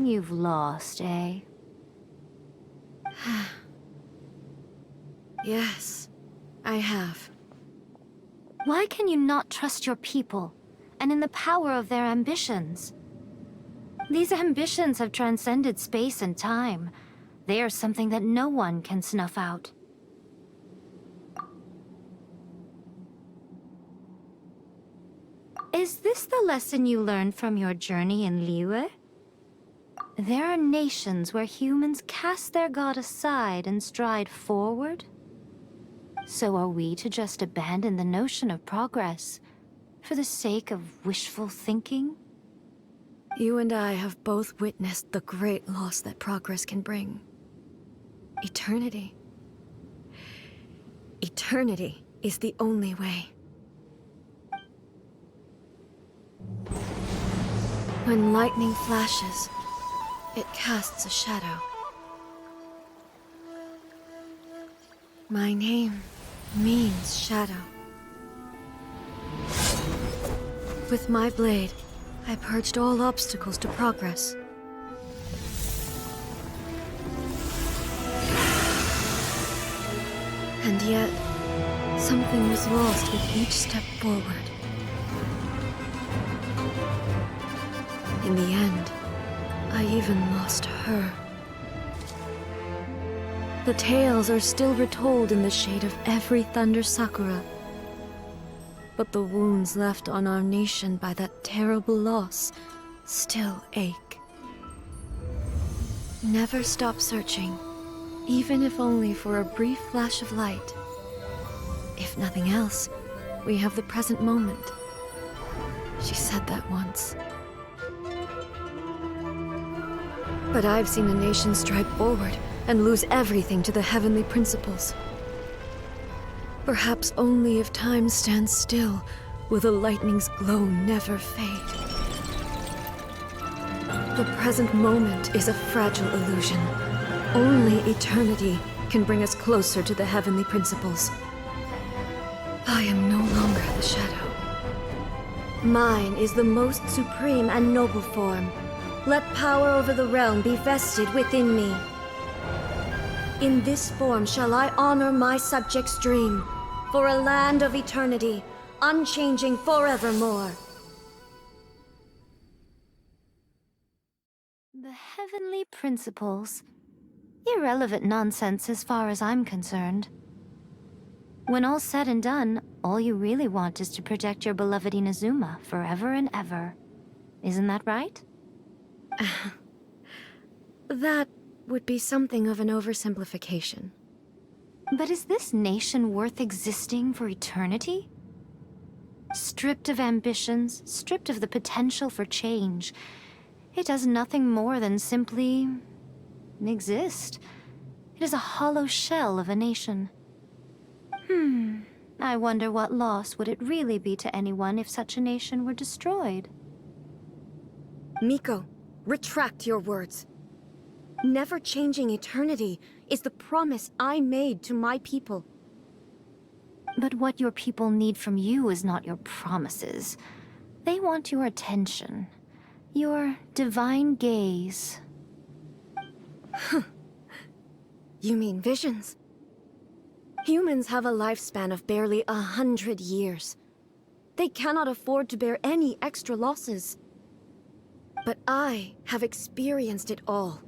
You've lost, eh? Yes, I have. Why can you not trust your people, and in the power of their ambitions? These ambitions have transcended space and time. They are something that no one can snuff out. Is this the lesson you learned from your journey in Liyue? There are nations where humans cast their god aside and stride forward. So are we to just abandon the notion of progress for the sake of wishful thinking? You and I have both witnessed the great loss that progress can bring. Eternity. Eternity is the only way. When lightning flashes, it casts a shadow. My name means shadow. With my blade, I purged all obstacles to progress. And yet, something was lost with each step forward. In the end, I even lost her. The tales are still retold in the shade of every Thunder Sakura. But the wounds left on our nation by that terrible loss still ache. Never stop searching, even if only for a brief flash of light. If nothing else, we have the present moment. She said that once. But I've seen a nation stride forward and lose everything to the heavenly principles. Perhaps only if time stands still will the lightning's glow never fade. The present moment is a fragile illusion. Only eternity can bring us closer to the heavenly principles. I am no longer the shadow. Mine is the most supreme and noble form. Let power over the realm be vested within me. In this form shall I honor my subjects' dream, for a land of eternity, unchanging forevermore. The heavenly principles. Irrelevant nonsense as far as I'm concerned. When all's said and done, all you really want is to protect your beloved Inazuma forever and ever. Isn't that right? That would be something of an oversimplification. But is this nation worth existing for eternity? Stripped of ambitions, stripped of the potential for change, it does nothing more than simply exist. It is a hollow shell of a nation. I wonder what loss would it really be to anyone if such a nation were destroyed? Miko, retract your words. Never changing eternity is the promise I made to my people. But what your people need from you is not your promises. They want your attention. Your divine gaze. You mean visions? Humans have a lifespan of barely 100 years. They cannot afford to bear any extra losses. But I have experienced it all.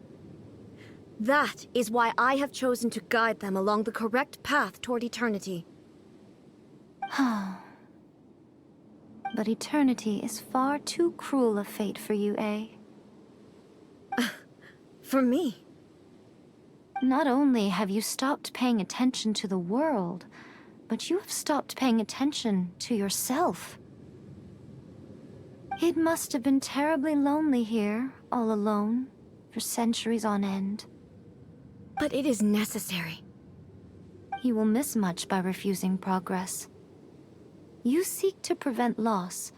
That is why I have chosen to guide them along the correct path toward eternity. But eternity is far too cruel a fate for you, eh? For me? Not only have you stopped paying attention to the world, but you have stopped paying attention to yourself. It must have been terribly lonely here, all alone, for centuries on end. But it is necessary. You will miss much by refusing progress. You seek to prevent loss,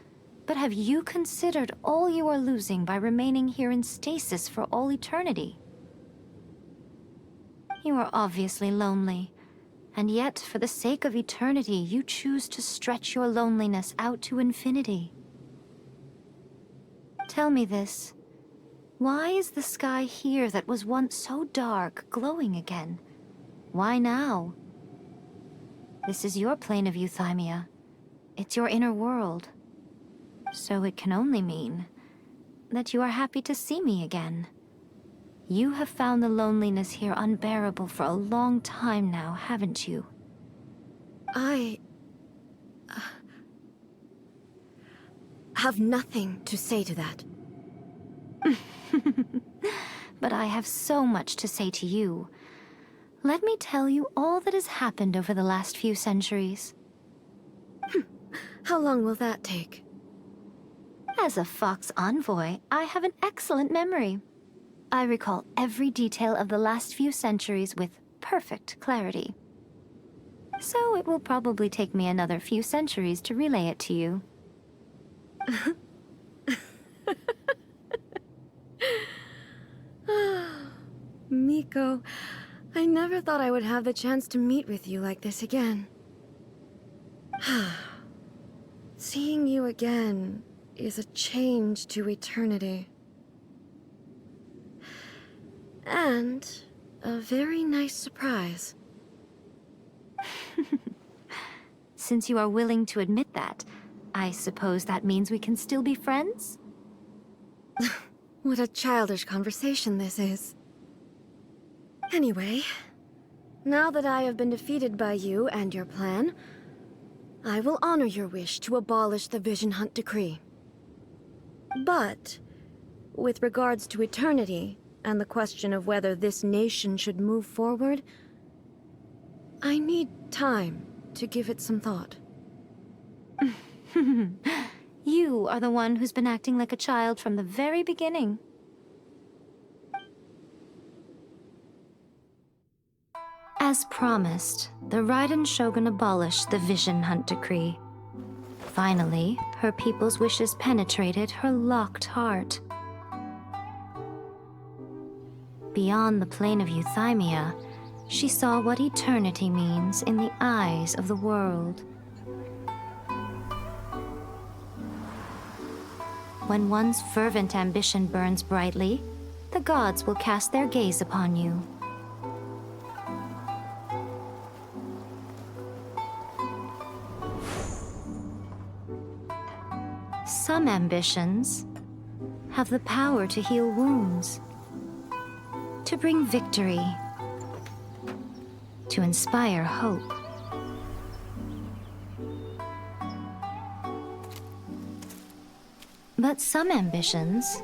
but have you considered all you are losing by remaining here in stasis for all eternity? You are obviously lonely, and yet for the sake of eternity, you choose to stretch your loneliness out to infinity. Tell me this. Why is the sky here that was once so dark glowing again? Why now? This is your plane of euthymia. It's your inner world. So it can only mean that you are happy to see me again. You have found the loneliness here unbearable for a long time now, haven't you? have nothing to say to that. But I have so much to say to you. Let me tell you all that has happened over the last few centuries. How long will that take? As a Fox envoy, I have an excellent memory. I recall every detail of the last few centuries with perfect clarity. So it will probably take me another few centuries to relay it to you. Miko, I never thought I would have the chance to meet with you like this again. Seeing you again is a change to eternity. And a very nice surprise. Since you are willing to admit that, I suppose that means we can still be friends? What a childish conversation this is. Anyway, now that I have been defeated by you and your plan, I will honor your wish to abolish the Vision Hunt Decree. But, with regards to eternity, and the question of whether this nation should move forward, I need time to give it some thought. You are the one who's been acting like a child from the very beginning. As promised, the Raiden Shogun abolished the Vision Hunt Decree. Finally, her people's wishes penetrated her locked heart. Beyond the plane of Euthymia, she saw what eternity means in the eyes of the world. When one's fervent ambition burns brightly, the gods will cast their gaze upon you. Some ambitions have the power to heal wounds, to bring victory, to inspire hope. But some ambitions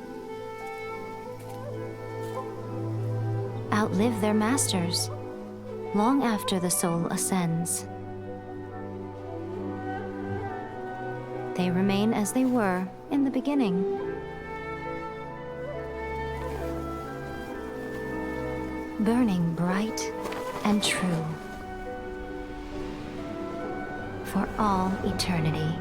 outlive their masters long after the soul ascends. They remain as they were in the beginning. Burning bright and true for all eternity.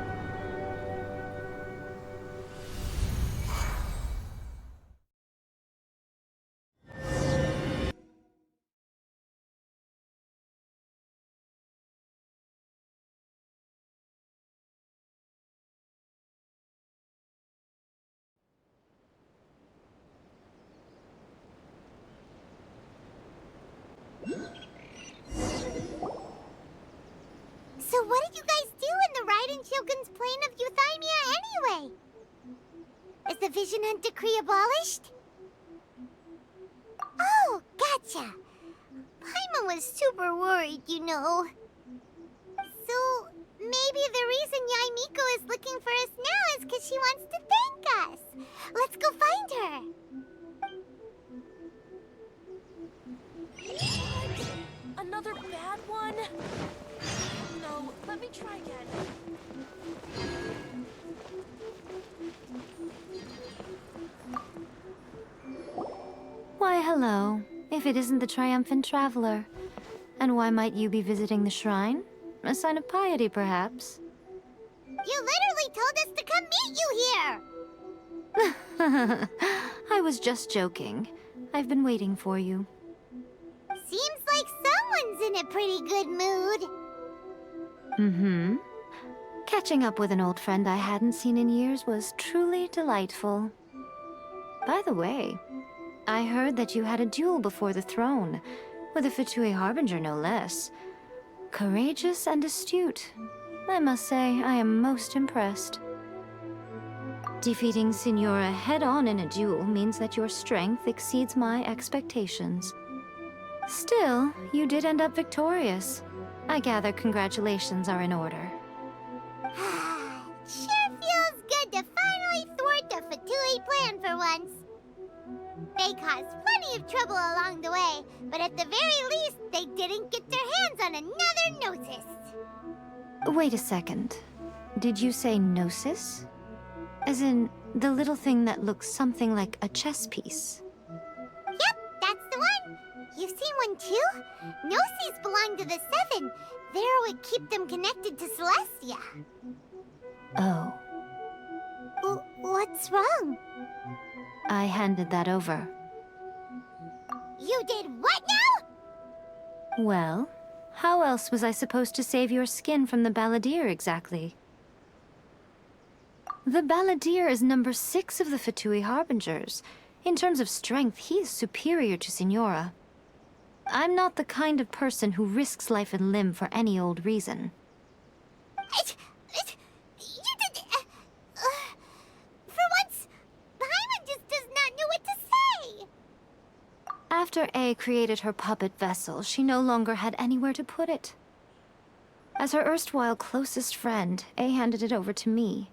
So what did you guys do in the Raiden Shogun's plane of Euthymia anyway? Is the Vision Hunt Decree abolished? Oh, gotcha. Paimon was super worried, you know. So, maybe the reason Yae Miko is looking for us now is because she wants to thank us. Let's go find her. Another bad one? No, let me try again. Why, hello. If it isn't the triumphant traveler. And why might you be visiting the shrine? A sign of piety, perhaps? You literally told us to come meet you here! I was just joking. I've been waiting for you. Seems like someone's in a pretty good mood. Mm-hmm. Catching up with an old friend I hadn't seen in years was truly delightful. By the way, I heard that you had a duel before the throne, with a Fatui Harbinger no less. Courageous and astute. I must say, I am most impressed. Defeating Signora head-on in a duel means that your strength exceeds my expectations. Still, you did end up victorious. I gather congratulations are in order. Sure feels good to finally once. They caused plenty of trouble along the way, but at the very least, they didn't get their hands on another Gnosis. Wait a second. Did you say Gnosis? As in, the little thing that looks something like a chess piece? Yep, that's the one. You've seen one too? Gnosis belong to the Seven. They're what keep them connected to Celestia. Oh. What's wrong? I handed that over. You did what now? Well, how else was I supposed to save your skin from the Balladeer exactly? The Balladeer is number 6 of the Fatui Harbingers. In terms of strength, he is superior to Signora. I'm not the kind of person who risks life and limb for any old reason. You did... for once, Paimon just does not know what to say. After A created her puppet vessel, she no longer had anywhere to put it. As her erstwhile closest friend, A handed it over to me,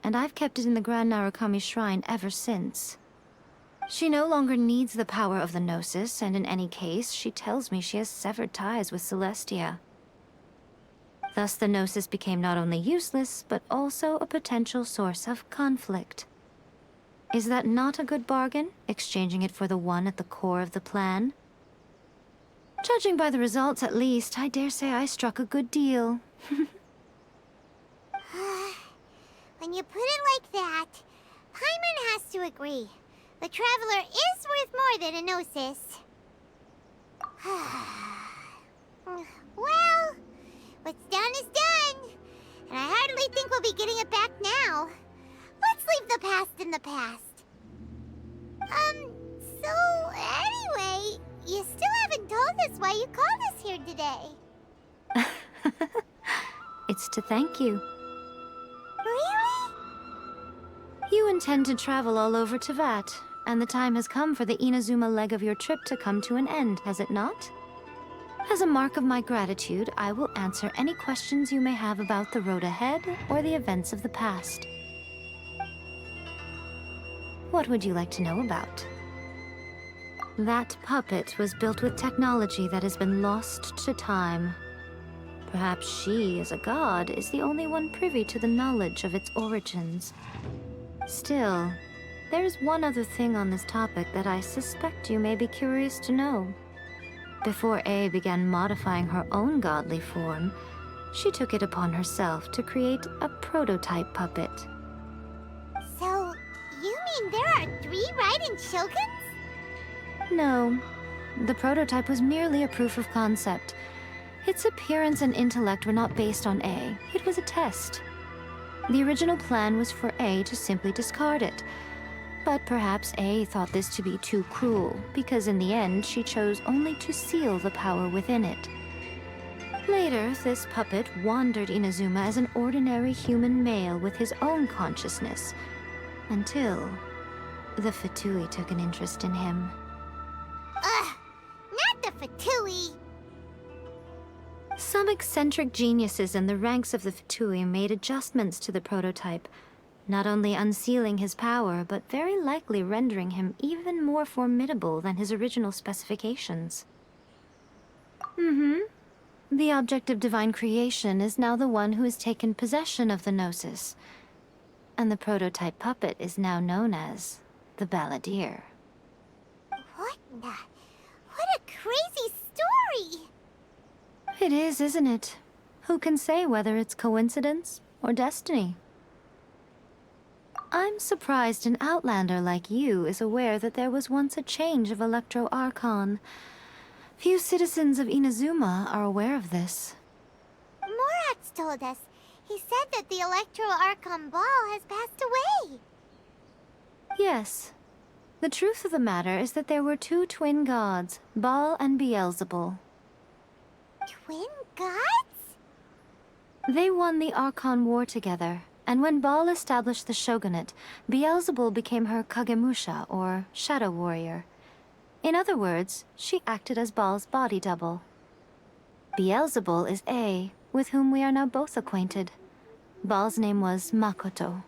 and I've kept it in the Grand Narukami Shrine ever since. She no longer needs the power of the Gnosis, and in any case, she tells me she has severed ties with Celestia. Thus the Gnosis became not only useless, but also a potential source of conflict. Is that not a good bargain, exchanging it for the one at the core of the plan? Judging by the results, at least, I dare say I struck a good deal. When you put it like that, Paimon has to agree. The Traveler is worth more than a Gnosis. Well, what's done is done. And I hardly think we'll be getting it back now. Let's leave the past in the past. So anyway, you still haven't told us why you called us here today. It's to thank you. Really? You intend to travel all over Teyvat, and the time has come for the Inazuma leg of your trip to come to an end, has it not? As a mark of my gratitude, I will answer any questions you may have about the road ahead or the events of the past. What would you like to know about? That puppet was built with technology that has been lost to time. Perhaps she, as a god, is the only one privy to the knowledge of its origins. Still, there is one other thing on this topic that I suspect you may be curious to know. Before A began modifying her own godly form, she took it upon herself to create a prototype puppet. So, you mean there are 3 Raiden Shoguns? No, the prototype was merely a proof of concept. Its appearance and intellect were not based on A. It was a test. The original plan was for A to simply discard it. But perhaps A thought this to be too cruel, because in the end she chose only to seal the power within it. Later, this puppet wandered Inazuma as an ordinary human male with his own consciousness, until the Fatui took an interest in him. Not the Fatui! Some eccentric geniuses in the ranks of the Fatui made adjustments to the prototype, not only unsealing his power, but very likely rendering him even more formidable than his original specifications. The object of divine creation is now the one who has taken possession of the Gnosis, and the prototype puppet is now known as the Balladeer. What a crazy story! It is, isn't it? Who can say whether it's coincidence or destiny? I'm surprised an outlander like you is aware that there was once a change of Electro Archon. Few citizens of Inazuma are aware of this. Morat's told us. He said that the Electro Archon Ball has passed away. Yes. The truth of the matter is that there were 2 twin gods, Baal and Beelzebul. Twin gods? They won the Archon War together, and when Baal established the shogunate, Beelzebul became her Kagemusha, or shadow warrior. In other words, she acted as Baal's body double. Beelzebul is A, with whom we are now both acquainted. Baal's name was Makoto.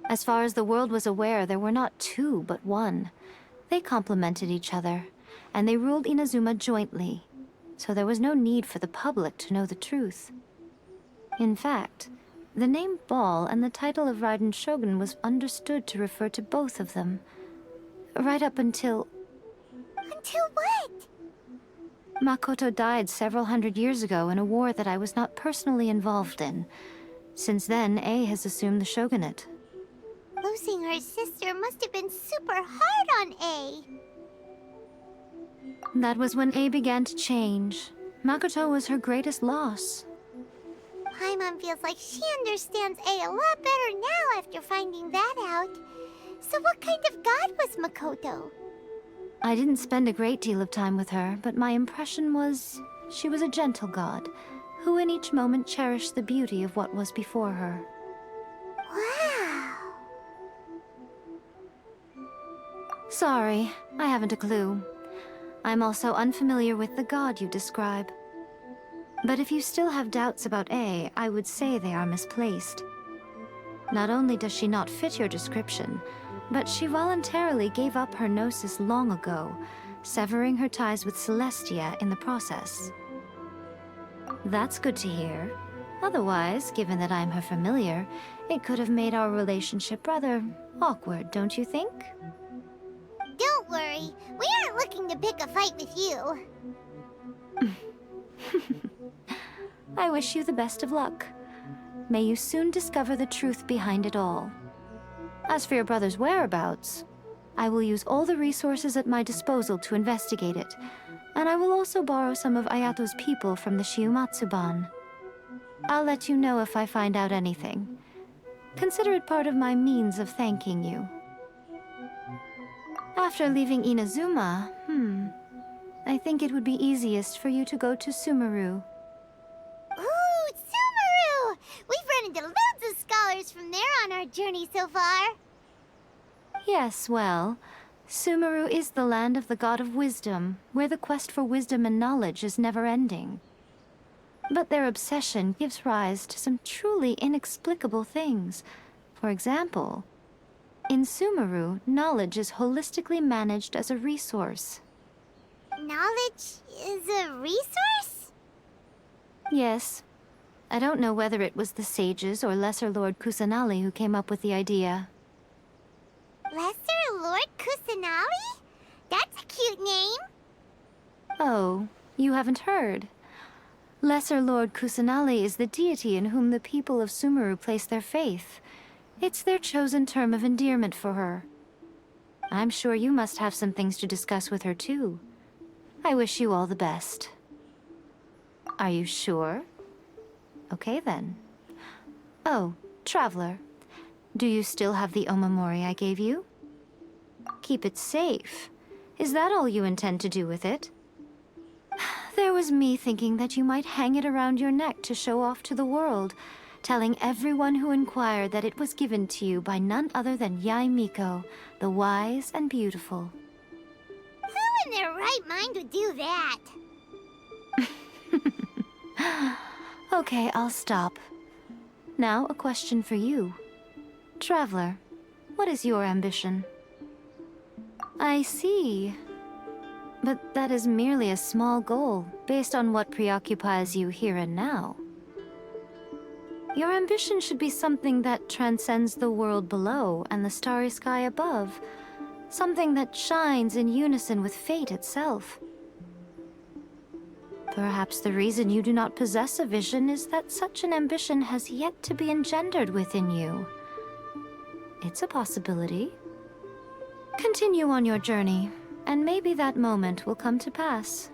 As far as the world was aware, there were not two, but one. They complemented each other, and they ruled Inazuma jointly, so there was no need for the public to know the truth. In fact, the name Ball and the title of Raiden Shogun was understood to refer to both of them. Right up until... Until what? Makoto died several hundred years ago in a war that I was not personally involved in. Since then, A has assumed the shogunate. Losing her sister must have been super hard on A. That was when A began to change. Makoto was her greatest loss. Paimon feels like she understands A lot better now after finding that out. So what kind of god was Makoto? I didn't spend a great deal of time with her, but my impression was she was a gentle god, who in each moment cherished the beauty of what was before her. Wow. Sorry, I haven't a clue. I'm also unfamiliar with the god you describe. But if you still have doubts about A, I would say they are misplaced. Not only does she not fit your description, but she voluntarily gave up her gnosis long ago, severing her ties with Celestia in the process. That's good to hear. Otherwise, given that I'm her familiar, it could have made our relationship rather awkward, don't you think? Don't worry, we aren't looking to pick a fight with you. I wish you the best of luck. May you soon discover the truth behind it all. As for your brother's whereabouts, I will use all the resources at my disposal to investigate it, and I will also borrow some of Ayato's people from the Shiumatsuban. I'll let you know if I find out anything. Consider it part of my means of thanking you. After leaving Inazuma, I think it would be easiest for you to go to Sumeru. Ooh, Sumeru! We've run into loads of scholars from there on our journey so far. Yes, well, Sumeru is the land of the god of wisdom, where the quest for wisdom and knowledge is never-ending. But their obsession gives rise to some truly inexplicable things. For example, in Sumeru, knowledge is holistically managed as a resource. Knowledge is a resource? Yes. I don't know whether it was the sages or Lesser Lord Kusanali who came up with the idea. Lesser Lord Kusanali? That's a cute name. Oh, you haven't heard. Lesser Lord Kusanali is the deity in whom the people of Sumeru place their faith. It's their chosen term of endearment for her. I'm sure you must have some things to discuss with her too. I wish you all the best. Are you sure? Okay then. Oh, Traveler. Do you still have the omamori I gave you? Keep it safe. Is that all you intend to do with it? There was me thinking that you might hang it around your neck to show off to the world, telling everyone who inquired that it was given to you by none other than Yae Miko, the wise and beautiful. Who in their right mind would do that? Okay, I'll stop. Now, a question for you. Traveler, what is your ambition? I see. But that is merely a small goal, based on what preoccupies you here and now. Your ambition should be something that transcends the world below and the starry sky above. Something that shines in unison with fate itself. Perhaps the reason you do not possess a vision is that such an ambition has yet to be engendered within you. It's a possibility. Continue on your journey, and maybe that moment will come to pass.